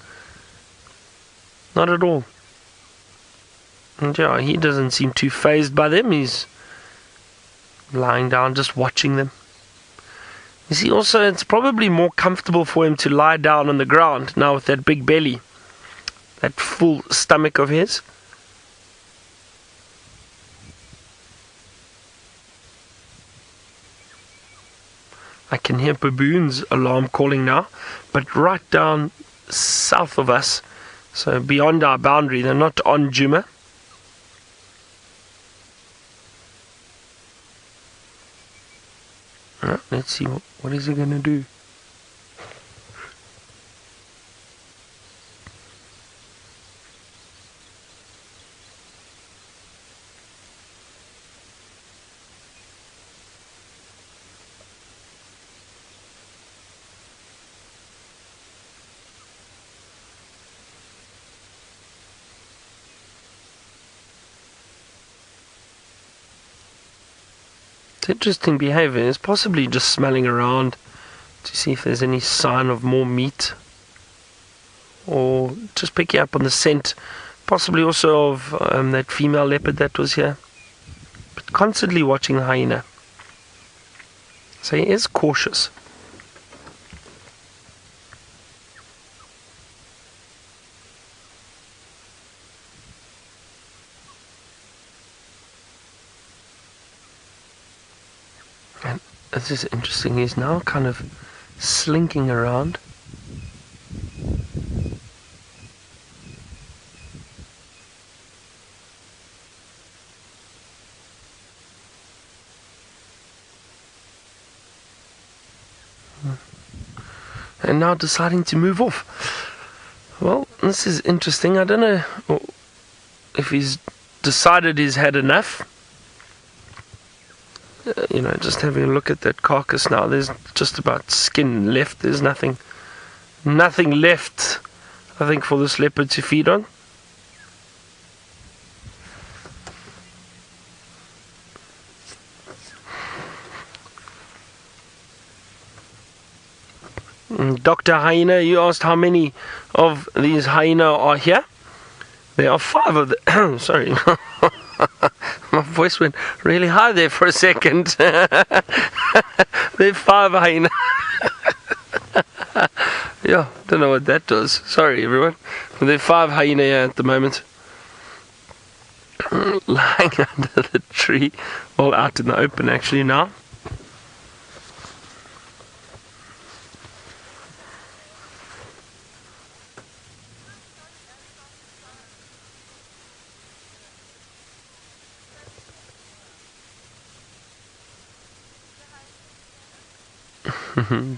Speaker 1: Not at all. And yeah, he doesn't seem too phased by them. He's lying down, just watching them. You see, also, it's probably more comfortable for him to lie down on the ground now with that big belly, that full stomach of his. I can hear baboons' alarm calling now, but right down south of us, so beyond our boundary, they're not on Djuma. Let's see, what is he going to do? Interesting behavior. Is possibly just smelling around to see if there's any sign of more meat, or just picking up on the scent, possibly also of that female leopard that was here, but constantly watching the hyena. So he is cautious. This is interesting. He's now kind of slinking around. And now deciding to move off. Well, this is interesting. I don't know if he's decided he's had enough. Just having a look at that carcass now, there's just about skin left. There's nothing left, I think, for this leopard to feed on. Dr. Hyena, you asked how many of these hyena are here. There are 5 of them. Sorry. My voice went really high there for a second. There are 5 hyena. Yeah, don't know what that does. Sorry, everyone. There are 5 hyena here at the moment. lying under the tree, all out in the open actually now.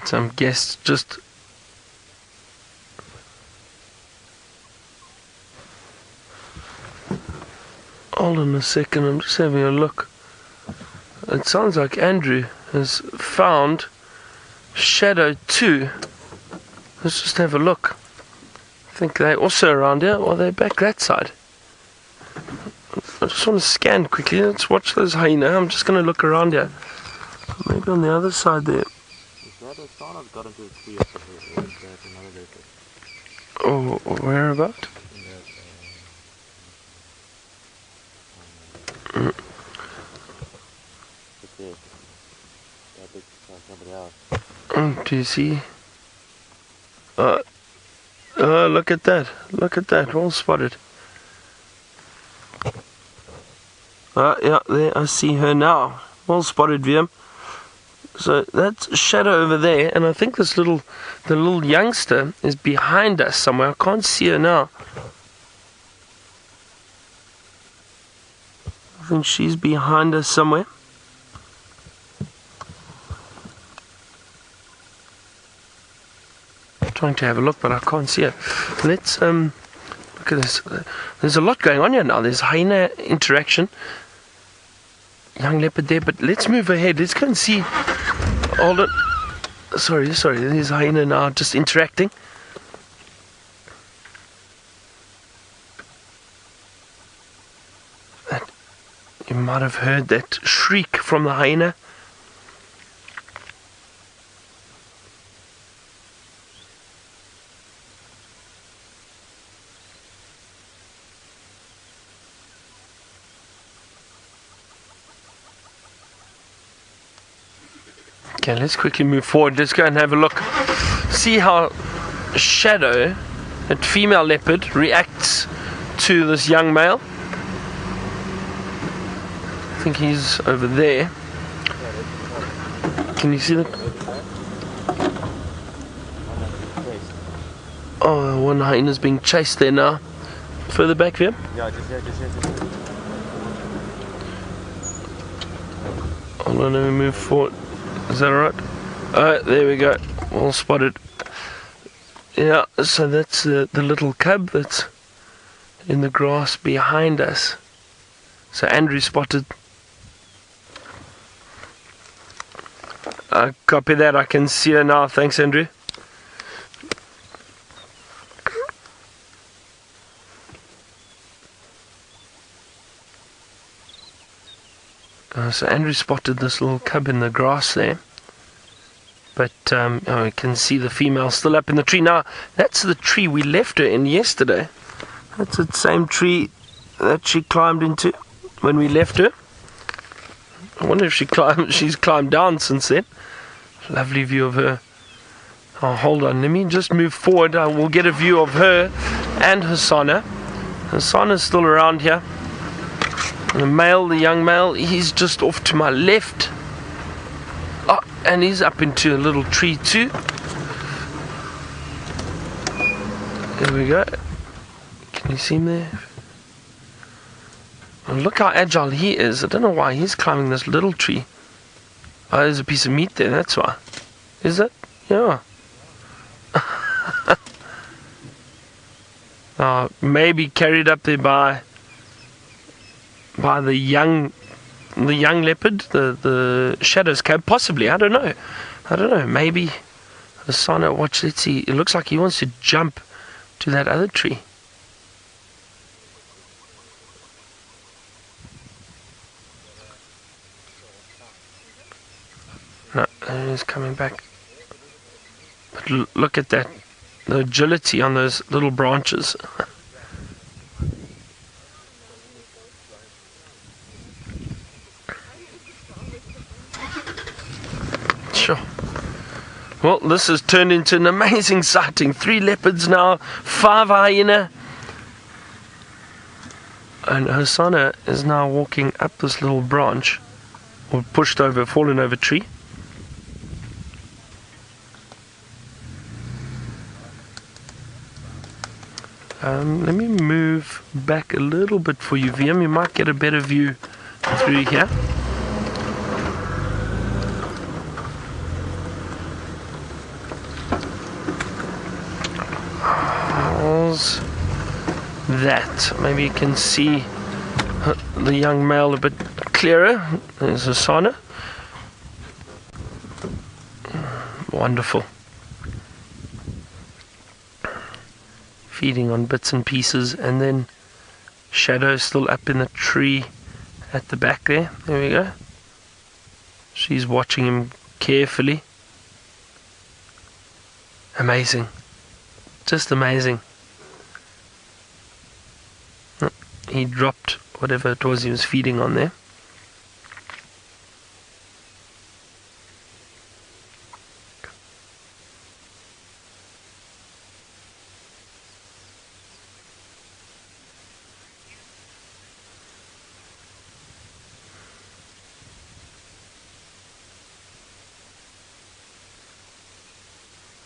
Speaker 1: Some guests just hold on a second, I'm just having a look. It sounds like Andrew has found Shadow 2. Let's just have a look. I think they're also around here, or they're back that side. I just want to scan quickly. Let's watch those hyena. I'm just going to look around here. Maybe on the other side there.
Speaker 2: Got into a tree or something. There's another leopard.
Speaker 1: Oh, where about? Do you see? Look at that. Look at that. Well spotted. Yeah, there. I see her now. Well spotted, Liam. So that's Shadow over there, and I think the little youngster is behind us somewhere. I can't see her now. I think she's behind us somewhere. I'm trying to have a look, but I can't see her. Let's look at this. There's a lot going on here now. There's hyena interaction. Young leopard there, but let's move ahead. Let's go and see. Hold on. Sorry. There's hyena now just interacting. You might have heard that shriek from the hyena. Okay, let's quickly move forward. Let's go and have a look. See how Shadow, that female leopard, reacts to this young male. I think he's over there. Can you see that? Oh, one hyena's being chased there now. Further back here?
Speaker 2: Yeah, just here.
Speaker 1: Hold on, let me move forward. Is that alright? There we go. Well spotted. Yeah, so that's the little cub that's in the grass behind us. So Andrew spotted. Copy that. I can see her now. Thanks, Andrew. So Andrew spotted this little cub in the grass there. But we can see the female still up in the tree. Now, that's the tree we left her in yesterday. That's the same tree that she climbed into when we left her. I wonder if she's climbed down since then. Lovely view of her. Oh, hold on, let me just move forward. I will get a view of her and Hosana. Hosana's still around here. And the young male, he's just off to my left. Oh, and he's up into a little tree too. There we go. Can you see him there? Oh, look how agile he is. I don't know why he's climbing this little tree. Oh, there's a piece of meat there, that's why. Is it? Yeah. Maybe carried up there by the young leopard, the Shadow's cub, possibly. I don't know. Maybe Hosana, watch, let's see. It looks like he wants to jump to that other tree. No, he's coming back. But look at that, the agility on those little branches. Sure. Well, this has turned into an amazing sighting. 3 leopards now, 5 hyena. And Hosana is now walking up this little branch, or fallen over tree. Let me move back a little bit for you, VM. You might get a better view through here. How's that? Maybe you can see the young male a bit clearer. There's Hosana. Wonderful. Feeding on bits and pieces, and then Shadow still up in the tree at the back there. There we go. She's watching him carefully. Amazing. Just amazing. He dropped whatever it was he was feeding on there.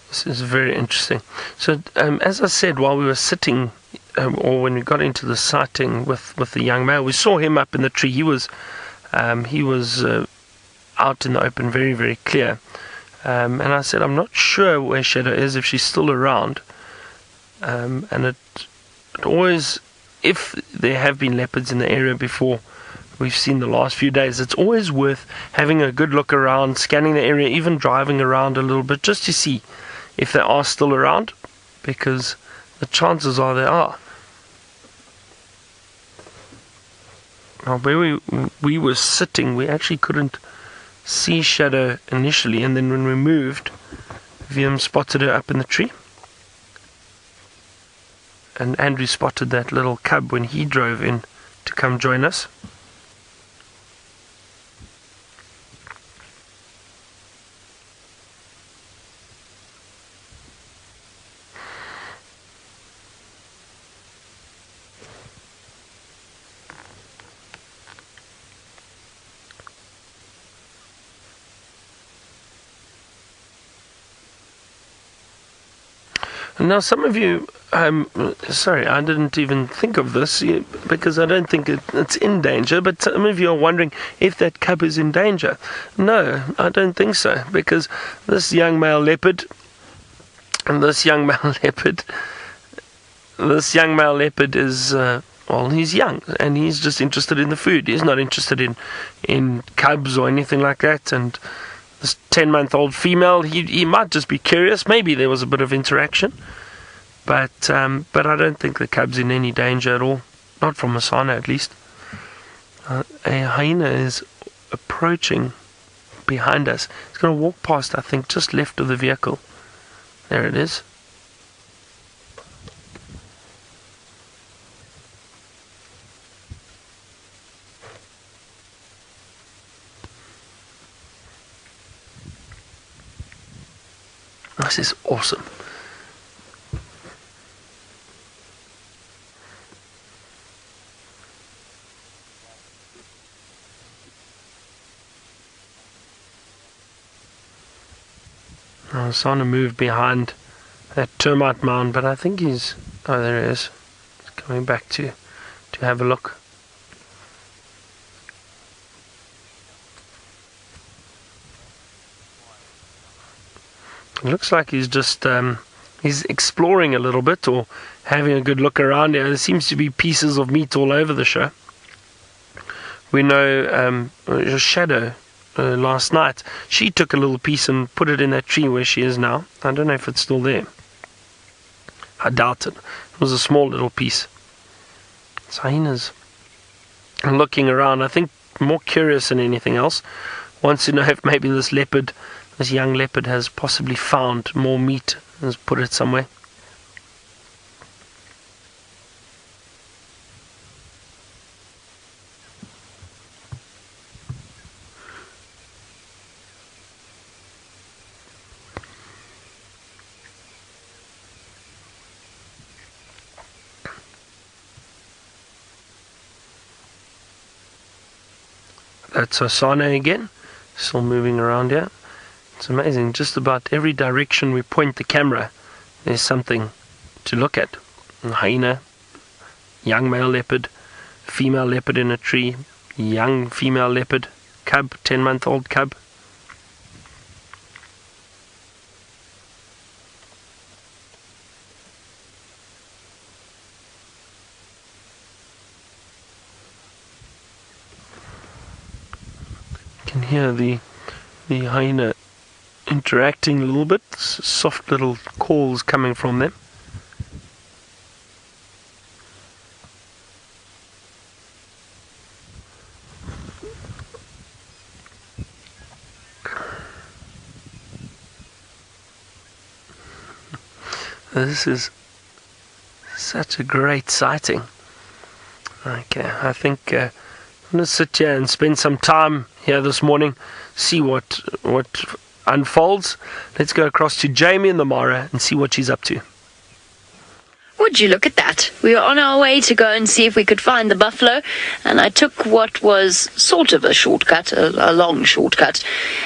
Speaker 1: This is very interesting. So, as I said, while we were sitting, or when we got into the sighting with the young male, we saw him up in the tree. He was out in the open, very, very clear. And I said, I'm not sure where Shadow is, if she's still around. And it always, if there have been leopards in the area before, we've seen the last few days, it's always worth having a good look around, scanning the area, even driving around a little bit, just to see if they are still around, because the chances are they are. Now, where we were sitting, we actually couldn't see Shadow initially, and then when we moved, VM spotted her up in the tree, and Andrew spotted that little cub when he drove in to come join us. Now, some of you, sorry, I didn't even think of this because I don't think it's in danger, but some of you are wondering if that cub is in danger. No, I don't think so, because this young male leopard is, well, he's young, and he's just interested in the food. He's not interested in cubs or anything like that, and this 10-month-old female, he might just be curious. Maybe there was a bit of interaction, but I don't think the cub's in any danger at all, not from Hosana at least. A hyena is approaching behind us. It's going to walk past, I think, just left of the vehicle. There it is. This is awesome. I was trying to move behind that termite mound, but I think he's... Oh, there he is. He's coming back to have a look. It looks like he's just he's exploring a little bit, or having a good look around. There seems to be pieces of meat all over the show. We know Shadow last night, she took a little piece and put it in that tree where she is now. I don't know if it's still there. I doubt it. It was a small little piece. So hyenas looking around, I think more curious than anything else. Wants to know if maybe this young leopard has possibly found more meat and has put it somewhere. That's Hosana again, still moving around here. It's amazing, just about every direction we point the camera, there's something to look at. Hyena, young male leopard, female leopard in a tree, young female leopard, cub, 10-month-old cub. You can hear the hyena interacting a little bit, soft little calls coming from them. This is such a great sighting. Okay, I think I'm going to sit here and spend some time here this morning, see what unfolds. Let's go across to Jamie in the Mara and see what she's up to.
Speaker 3: Would you look at that? We were on our way to go and see if we could find the buffalo, and I took what was sort of a shortcut, a long shortcut,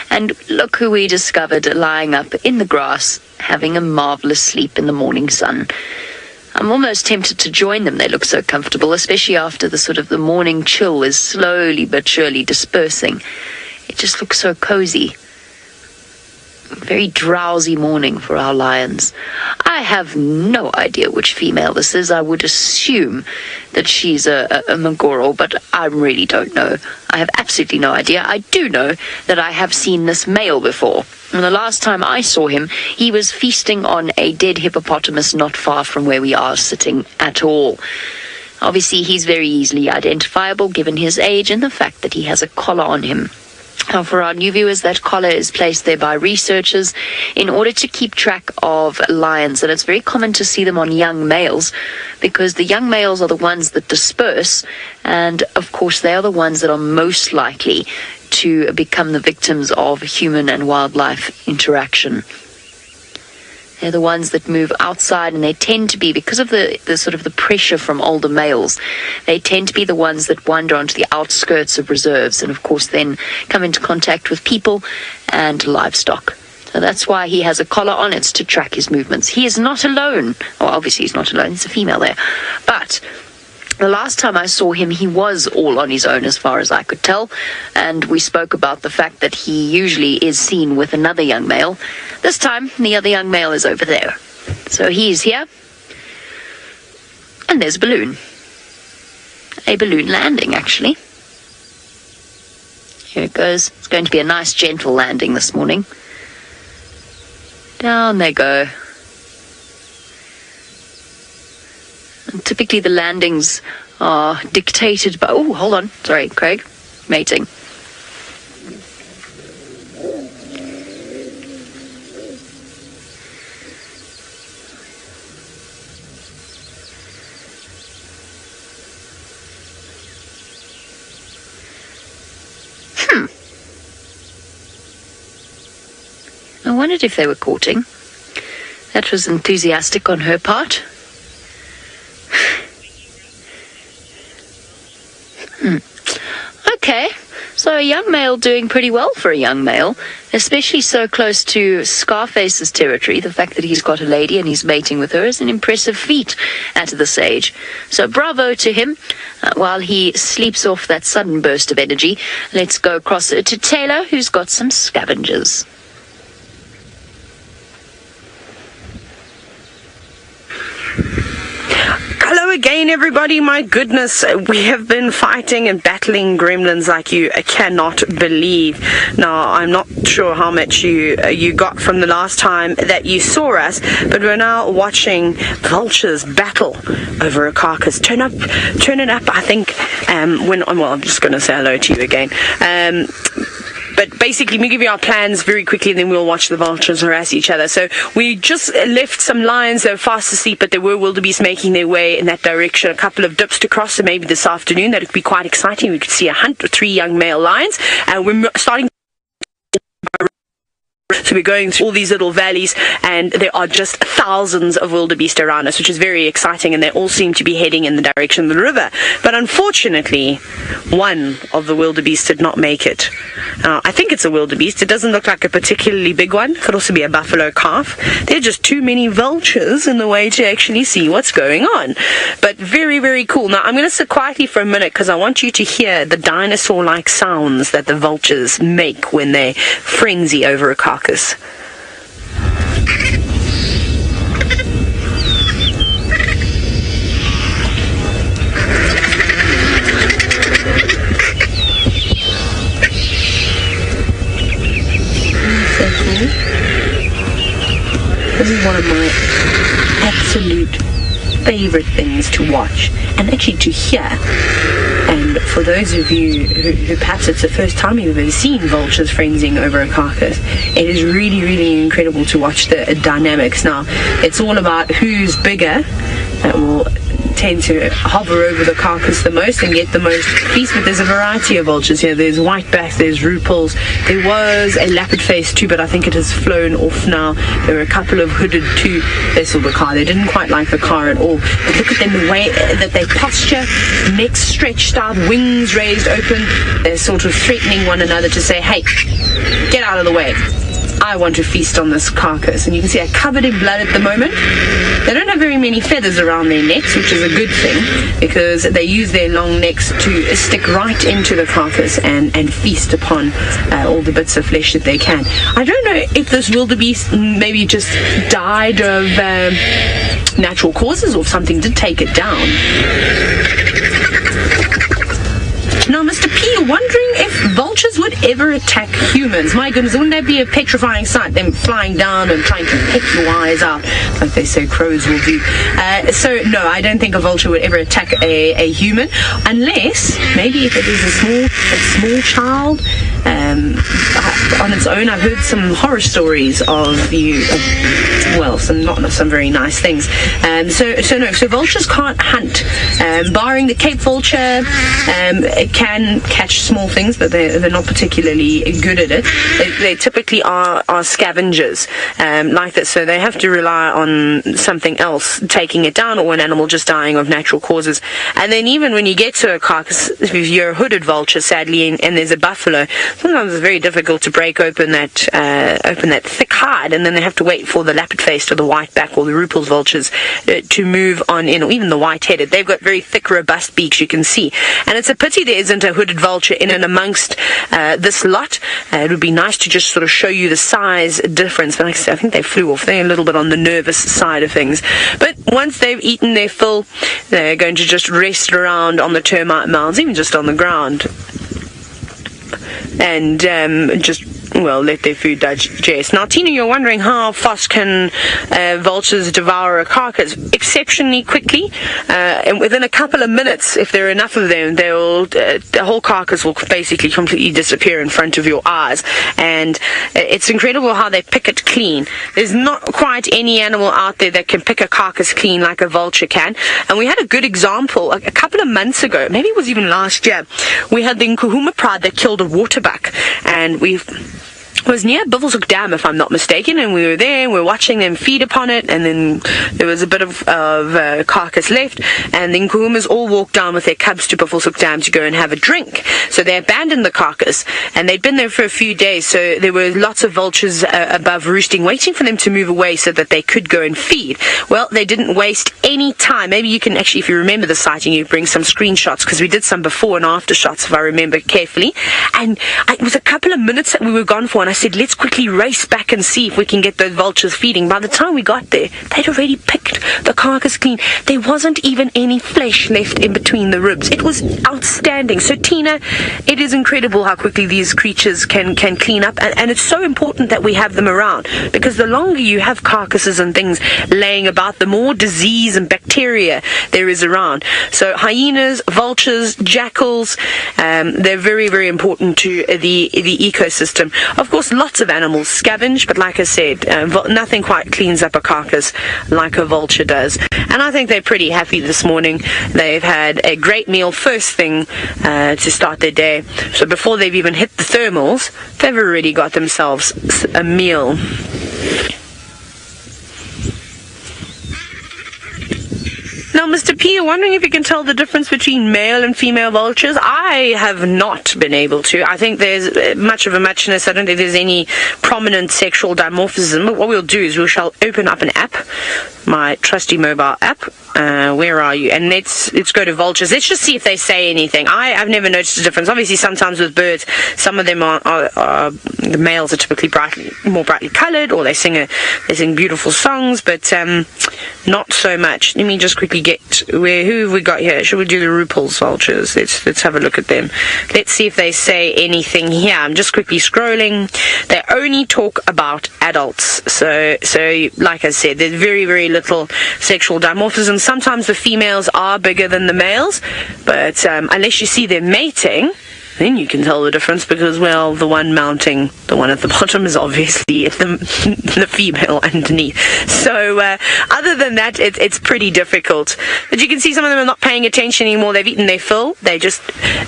Speaker 3: and look who we discovered lying up in the grass, having a marvellous sleep in the morning sun. I'm almost tempted to join them. They look so comfortable, especially after the sort of the morning chill is slowly but surely dispersing. It just looks so cozy. Very drowsy morning for our lions. I have no idea which female this is. I would assume that she's a Magoro, but I really don't know. I have absolutely no idea. I do know that I have seen this male before. And the last time I saw him, he was feasting on a dead hippopotamus not far from where we are sitting at all. Obviously, he's very easily identifiable given his age and the fact that he has a collar on him. Now, for our new viewers, that collar is placed there by researchers in order to keep track of lions. And it's very common to see them on young males because the young males are the ones that disperse. And, of course, they are the ones that are most likely to become the victims of human and wildlife interaction. They're the ones that move outside, and they tend to be, because of the sort of the pressure from older males, they tend to be the ones that wander onto the outskirts of reserves and, of course, then come into contact with people and livestock. So that's why he has a collar on. It's to track his movements. He is not alone. Well, obviously he's not alone. There's a female there. But the last time I saw him, he was all on his own as far as I could tell, and we spoke about the fact that he usually is seen with another young male. This time, the other young male is over there. So he's here, and there's a balloon. A balloon landing, actually. Here it goes. It's going to be a nice, gentle landing this morning. Down they go. And typically the landings are dictated by... Oh, hold on. Sorry, Craig. Mating. I wondered if they were courting. That was enthusiastic on her part. Okay, so a young male doing pretty well for a young male, especially so close to Scarface's territory. The fact that he's got a lady and he's mating with her is an impressive feat at this age. So bravo to him. While he sleeps off that sudden burst of energy, let's go across to Tayla, who's got some scavengers.
Speaker 4: Hello again, everybody. My goodness, we have been fighting and battling gremlins like you cannot believe. Now, I'm not sure how much you got from the last time that you saw us, but we're now watching vultures battle over a carcass. Turn it up, I think, I'm just going to say hello to you again. But basically, we give you our plans very quickly, and then we'll watch the vultures harass each other. So we just left some lions that were fast asleep, but there were wildebeest making their way in that direction. A couple of dips to cross, so maybe this afternoon that would be quite exciting. We could see a hunt of 3 young male lions, and we're starting So we're going through all these little valleys, and there are just thousands of wildebeest around us, which is very exciting, and they all seem to be heading in the direction of the river. But unfortunately, one of the wildebeest did not make it. I think it's a wildebeest. It doesn't look like a particularly big one. Could also be a buffalo calf. There are just too many vultures in the way to actually see what's going on. But very, very cool. Now, I'm going to sit quietly for a minute because I want you to hear the dinosaur-like sounds that the vultures make when they frenzy over a carcass. This is one of my absolute favorite things to watch and actually to hear. And for those of you who perhaps it's the first time you've ever seen vultures frenzying over a carcass, it is really, really incredible to watch the dynamics. Now, it's all about who's bigger that will tend to hover over the carcass the most and get the most feast. But there's a variety of vultures here. There's whitebacks, there's rupels. There was a leopard face too, but I think it has flown off now. There were a couple of hooded too. They saw the car. They didn't quite like the car at all. But look at them, the way that they posture, necks stretched out, wings raised open. They're sort of threatening one another to say, hey, get out of the way. I want to feast on this carcass. And you can see they're covered in blood at the moment. They don't have very many feathers around their necks, which is a good thing, because they use their long necks to stick right into the carcass and feast upon all the bits of flesh that they can. I don't know if this wildebeest maybe just died of natural causes or if something did take it down. Now, Mr. P, you're wondering if vultures would ever attack humans. My goodness, wouldn't that be a petrifying sight? Them flying down and trying to pick your eyes out, like they say crows will do. So, no, I don't think a vulture would ever attack a human, unless maybe if it is a small child. On its own, I've heard some horror stories of some very nice things. So vultures can't hunt. Barring the Cape vulture, it can catch small things, but they're not particularly good at it. They typically are scavengers like this, so they have to rely on something else taking it down, or an animal just dying of natural causes. And then even when you get to a carcass, if you're a hooded vulture, sadly, and there's a buffalo, sometimes it's very difficult to break open that thick hide, and then they have to wait for the leopard-faced or the whiteback or the rupel's vultures to move on in, or even the white-headed. They've got very thick, robust beaks, you can see. And it's a pity there isn't a hooded vulture in and amongst this lot. It would be nice to just sort of show you the size difference, but like I said, I think they flew off. They're a little bit on the nervous side of things. But once they've eaten their fill, they're going to just rest around on the termite mounds, even just on the ground, and just let their food digest. Now, Tina, you're wondering how fast can vultures devour a carcass? Exceptionally quickly, and within a couple of minutes, if there are enough of them, the whole carcass will basically completely disappear in front of your eyes. And it's incredible how they pick it clean. There's not quite any animal out there that can pick a carcass clean like a vulture can. And we had a good example a couple of months ago, maybe it was even last year. We had the Nkuhuma pride that killed a waterbuck, and it was near Buffaloat Dam, if I'm not mistaken, and we were there and we were watching them feed upon it, and then there was a bit of carcass left, and the Nkuhumas all walked down with their cubs to Buffaloat Dam to go and have a drink. So they abandoned the carcass, and they'd been there for a few days, so there were lots of vultures above roosting, waiting for them to move away so that they could go and feed. Well, they didn't waste any time. Maybe you can actually, if you remember the sighting, you bring some screenshots, because we did some before and after shots, if I remember carefully, and it was a couple of minutes that we were gone for, and I said, let's quickly race back and see if we can get those vultures feeding. By the time we got there, they'd already picked the carcass clean. There wasn't even any flesh left in between the ribs. It was outstanding. So, Tina, it is incredible how quickly these creatures can clean up, and it's so important that we have them around, because the longer you have carcasses and things laying about, the more disease and bacteria there is around. So hyenas, vultures, jackals, they're very, very important to the ecosystem. Of course, lots of animals scavenge, but like I said, nothing quite cleans up a carcass like a vulture does. And I think they're pretty happy this morning. They've had a great meal first thing to start their day. So before they've even hit the thermals, they've already got themselves a meal. Now, Mr. P, I'm wondering if you can tell the difference between male and female vultures. I have not been able to. I think there's much of a muchness. I don't think there's any prominent sexual dimorphism. But what we'll do is we shall open up an app, my trusty mobile app. Where are you? And let's go to vultures. Let's just see if they say anything. I've never noticed a difference. Obviously, sometimes with birds, some of them are the males are typically more brightly coloured, or they sing beautiful songs, but not so much. Let me just quickly get who have we got here? Should we do the RuPaul's vultures? Let's have a look at them. Let's see if they say anything here. I'm just quickly scrolling. They only talk about adults. So like I said, there's very, very little sexual dimorphism. Sometimes the females are bigger than the males, but unless you see them mating, then you can tell the difference, because, well, the one mounting the one at the bottom is obviously the female underneath. So other than that, it's pretty difficult. But you can see some of them are not paying attention anymore. They've eaten their fill. They're just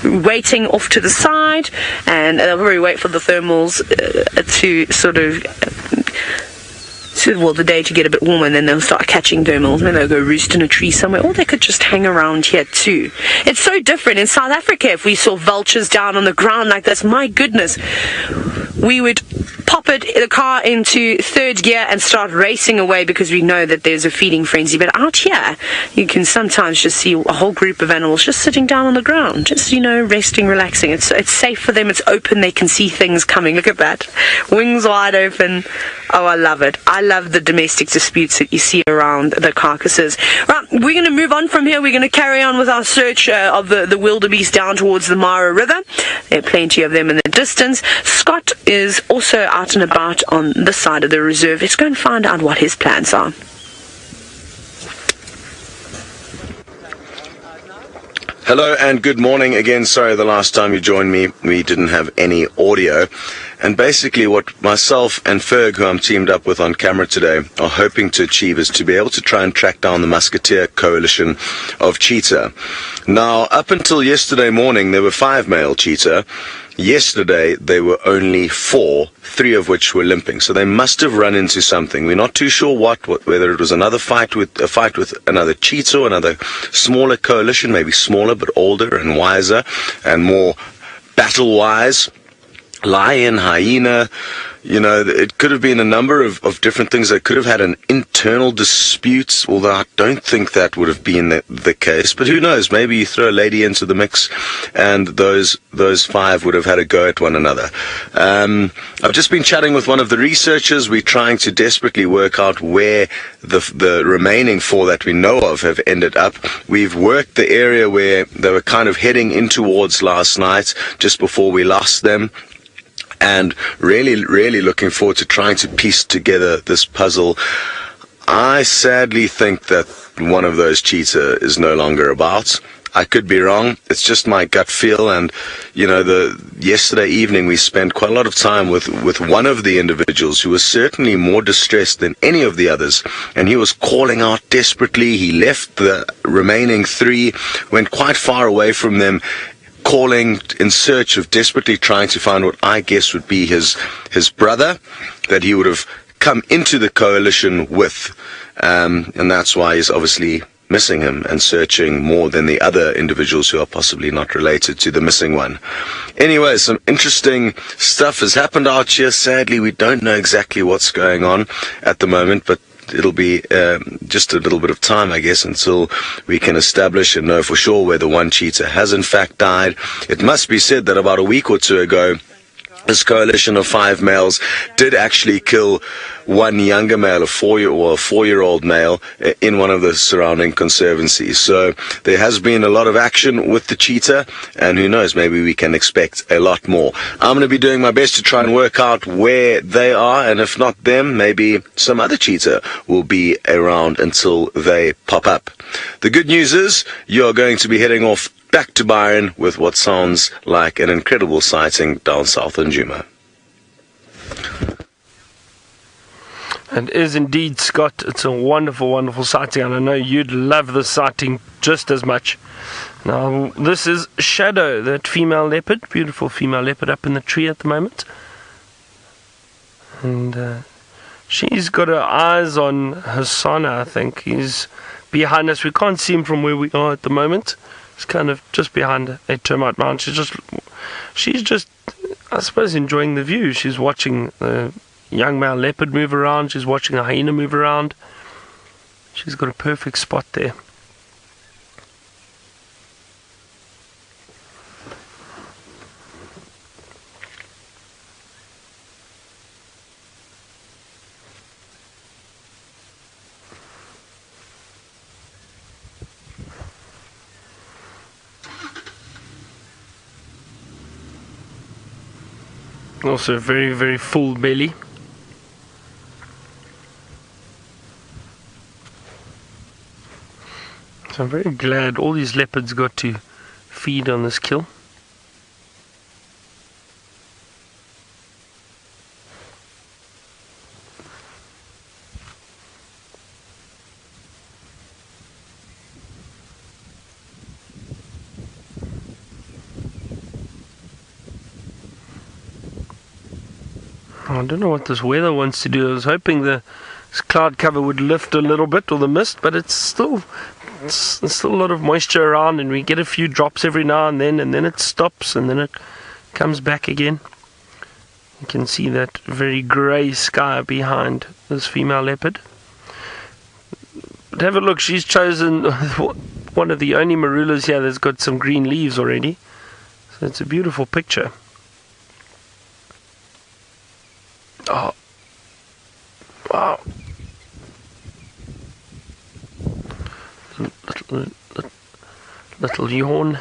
Speaker 4: waiting off to the side, and they'll probably wait for the thermals to sort of... the day to get a bit warmer, and then they'll start catching thermals, and then they'll go roost in a tree somewhere, or they could just hang around here too. It's so different. In South Africa, if we saw vultures down on the ground like this, my goodness, we would pop the car into third gear and start racing away, because we know that there's a feeding frenzy. But out here, you can sometimes just see a whole group of animals just sitting down on the ground, just, resting, relaxing. It's safe for them. It's open. They can see things coming. Look at that. Wings wide open. Oh, I love it. I love the domestic disputes that you see around the carcasses. Right, we're going to move on from here. We're going to carry on with our search of the wildebeest down towards the Mara River. There are plenty of them in the distance. Scott is also out and about on this side of the reserve. Let's go and find out what his plans are.
Speaker 5: Hello and good morning again. Sorry, the last time you joined me, we didn't have any audio. And basically what myself and Ferg, who I'm teamed up with on camera today, are hoping to achieve is to be able to try and track down the Musketeer coalition of cheetah. Now, up until yesterday morning, there were 5 male cheetah. Yesterday, there were only 4, 3 of which were limping. So they must have run into something. We're not too sure whether it was another fight with another cheetah or another smaller coalition, maybe smaller but older and wiser and more battle-wise. Lion, hyena, it could have been a number of different things. They could have had an internal dispute, although I don't think that would have been the case. But who knows? Maybe you throw a lady into the mix and those 5 would have had a go at one another. I've just been chatting with one of the researchers. We're trying to desperately work out where the remaining 4 that we know of have ended up. We've worked the area where they were kind of heading in towards last night, just before we lost them. And really, really looking forward to trying to piece together this puzzle. I sadly think that one of those cheetah is no longer about. I could be wrong. It's just my gut feel. And, yesterday evening we spent quite a lot of time with one of the individuals who was certainly more distressed than any of the others. And he was calling out desperately. He left the remaining 3, went quite far away from them, calling in search of, desperately trying to find what I guess would be his brother that he would have come into the coalition with, and that's why he's obviously missing him and searching more than the other individuals who are possibly not related to the missing one. Anyway, some interesting stuff has happened out here. Sadly, we don't know exactly what's going on at the moment, but it'll be just a little bit of time, I guess, until we can establish and know for sure whether one cheetah has in fact died. It must be said that about a week or 2 ago, this coalition of 5 males did actually kill one younger male, a 4-year-old male, in one of the surrounding conservancies. So there has been a lot of action with the cheetah, and who knows, maybe we can expect a lot more. I'm going to be doing my best to try and work out where they are, and if not them, maybe some other cheetah will be around until they pop up. The good news is you're going to be heading off back to Byron with what sounds like an incredible sighting down south in Djuma.
Speaker 1: And is indeed, Scott. It's a wonderful, wonderful sighting, and I know you'd love this sighting just as much. Now this is Shadow, that female leopard, beautiful female leopard up in the tree at the moment. And she's got her eyes on Hosana, I think. He's behind us. We can't see him from where we are at the moment. He's kind of just behind a termite mound. She's just, I suppose, enjoying the view. She's watching the young male leopard move around. She's watching a hyena move around. She's got a perfect spot there. Also a very, very full belly. So I'm very glad all these leopards got to feed on this kill. I don't know what this weather wants to do. I was hoping this cloud cover would lift a little bit, or the mist, but it's still a lot of moisture around, and we get a few drops every now and then it stops, and then it comes back again. You can see that very grey sky behind this female leopard. But have a look, she's chosen one of the only marulas here that's got some green leaves already. So it's a beautiful picture. Oh, wow. Little yawn.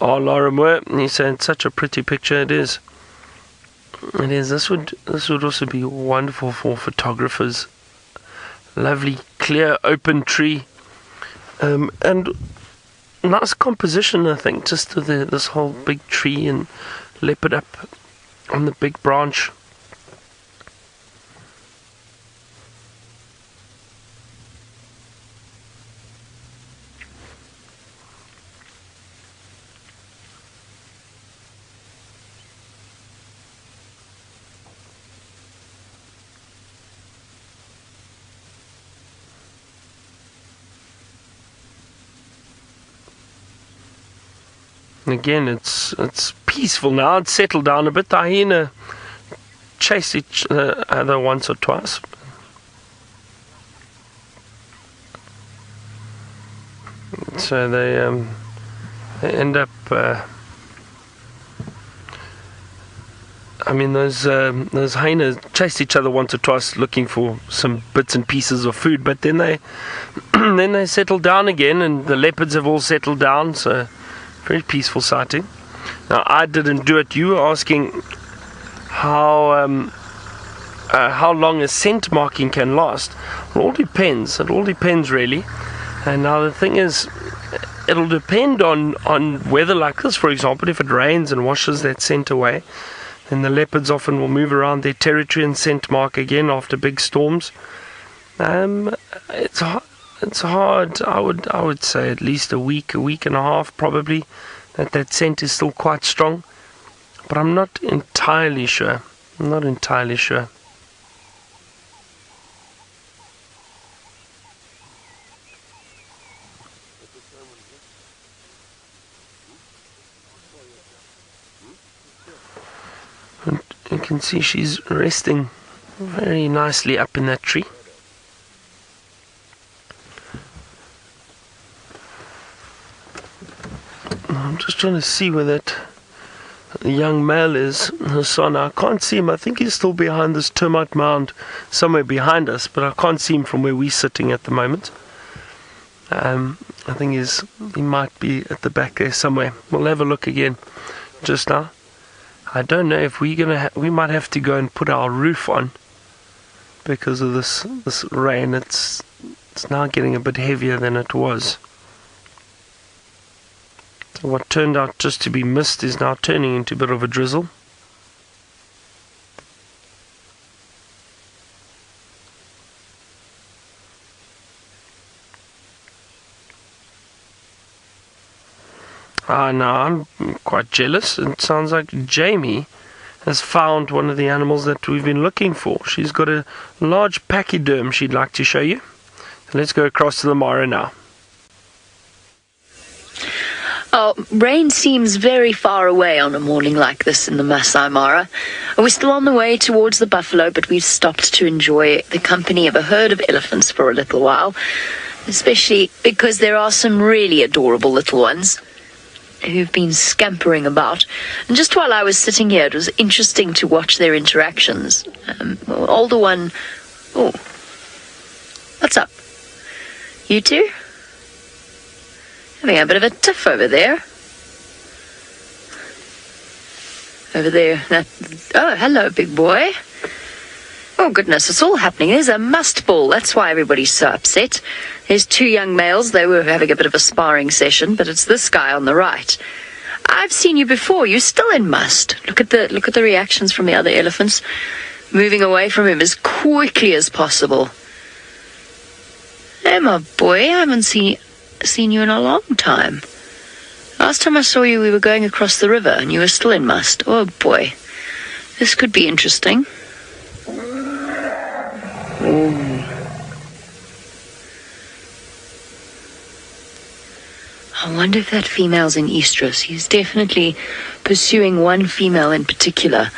Speaker 1: Oh, Laura Moore, he said, such a pretty picture it is. It is. This would also be wonderful for photographers. Lovely, clear, open tree, and nice composition, I think, just to this whole big tree and leopard up on the big branch. Again, it's peaceful now. It's settled down a bit. The hyena chase each other once or twice. So they end up. Those hyenas chased each other once or twice, looking for some bits and pieces of food. But then they settle down again, and the leopards have all settled down. So. Very peaceful sighting. Now, I didn't do it. You were asking how long a scent marking can last. It all depends. It all depends, really. And now the thing is, it'll depend on weather like this. For example, if it rains and washes that scent away, then the leopards often will move around their territory and scent mark again after big storms. It's hard. I would say at least a week and a half probably. That scent is still quite strong, but I'm not entirely sure. And you can see she's resting very nicely up in that tree. I'm just trying to see where that young male is, Hosana. I can't see him. I think he's still behind this termite mound, somewhere behind us, but I can't see him from where we're sitting at the moment. I think he might be at the back there somewhere. We'll have a look again just now. I don't know if we might have to go and put our roof on because of this rain. It's now getting a bit heavier than it was. So what turned out just to be mist is now turning into a bit of a drizzle. Now I'm quite jealous. It sounds like Jamie has found one of the animals that we've been looking for. She's got a large pachyderm she'd like to show you. So let's go across to the Mara now.
Speaker 3: Oh, rain seems very far away on a morning like this in the Masai Mara. We're still on the way towards the Buffaloat, but we've stopped to enjoy the company of a herd of elephants for a little while, especially because there are some really adorable little ones who've been scampering about. And just while I was sitting here, it was interesting to watch their interactions. The older one... Oh, what's up? You two? Having a bit of a tiff over there. Over there. Oh, hello, big boy. Oh, goodness, it's all happening. There's a must ball. That's why everybody's so upset. There's two young males. They were having a bit of a sparring session, but it's this guy on the right. I've seen you before. You're still in must. Look at the reactions from the other elephants, moving away from him as quickly as possible. Hey, my boy, I haven't seen you in a long time. Last time I saw you, we were going across the river, and you were still in must. Oh, boy. This could be interesting. I wonder if that female's in estrus. He's definitely pursuing one female in particular.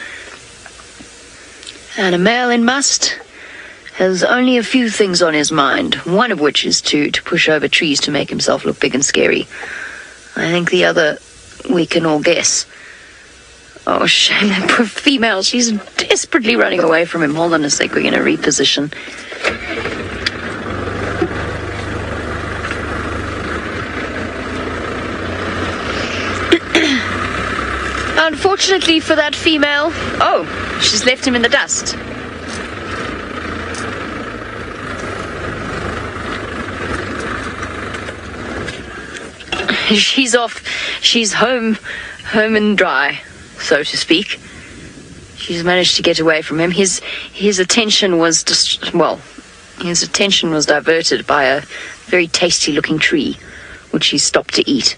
Speaker 3: And a male in must has only a few things on his mind, one of which is to push over trees to make himself look big and scary. I think the other we can all guess. Oh, shame, that poor female. She's desperately running away from him. Hold on a sec, we're going to reposition. Unfortunately for that female... Oh, she's left him in the dust. She's off. She's home and dry, so to speak. She's managed to get away from him. His attention was his attention was diverted by a very tasty-looking tree, which he stopped to eat.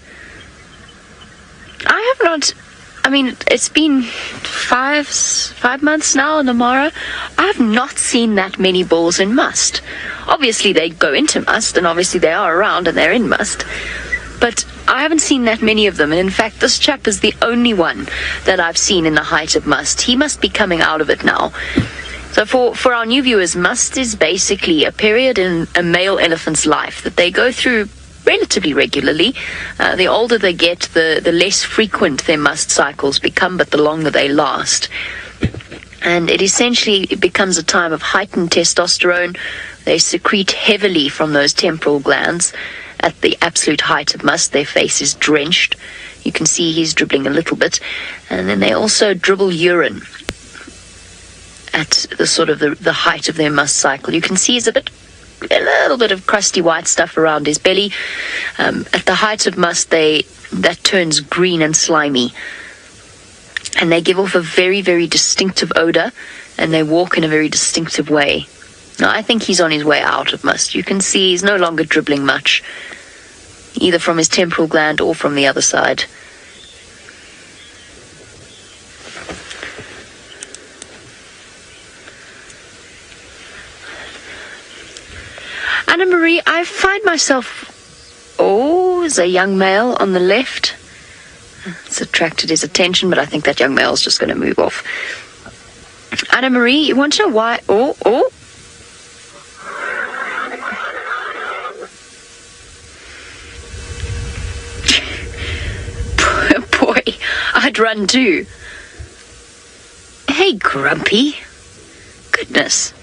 Speaker 3: I have not. I mean, it's been five months now in the Mara. I have not seen that many bulls in must. Obviously, they go into must, and obviously they are around and they're in must. But I haven't seen that many of them, and in fact, this chap is the only one that I've seen in the height of must. He must be coming out of it now. So for our new viewers, must is basically a period in a male elephant's life that they go through relatively regularly. The older they get, the less frequent their must cycles become, but the longer they last. And it becomes a time of heightened testosterone. They secrete heavily from those temporal glands. At the absolute height of must, their face is drenched. You can see he's dribbling a little bit. And then they also dribble urine at the height of their must cycle. You can see he's a little bit of crusty white stuff around his belly. At the height of must, that turns green and slimy. And they give off a very, very distinctive odor, and they walk in a very distinctive way. Now, I think he's on his way out of must. You can see he's no longer dribbling much, either from his temporal gland or from the other side. Anna Marie, I find myself... Oh, there's a young male on the left. It's attracted his attention, but I think that young male's just going to move off. Anna Marie, you want to know why... Oh. Boy, I'd run too. Hey, Grumpy. Goodness.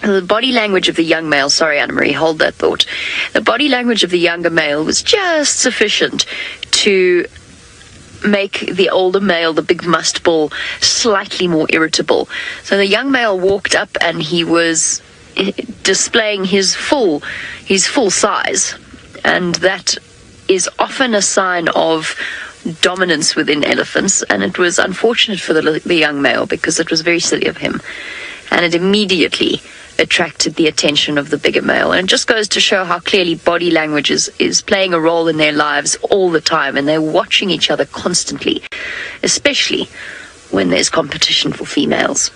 Speaker 3: The body language of the young male, sorry, Anna-Marie, hold that thought. The body language of the younger male was just sufficient to make the older male, the big must bull, slightly more irritable. So the young male walked up and he was displaying his full size, and that is often a sign of dominance within elephants, and it was unfortunate for the young male because it was very silly of him, and it immediately attracted the attention of the bigger male. And it just goes to show how clearly body language is playing a role in their lives all the time, and they're watching each other constantly, especially when there's competition for females.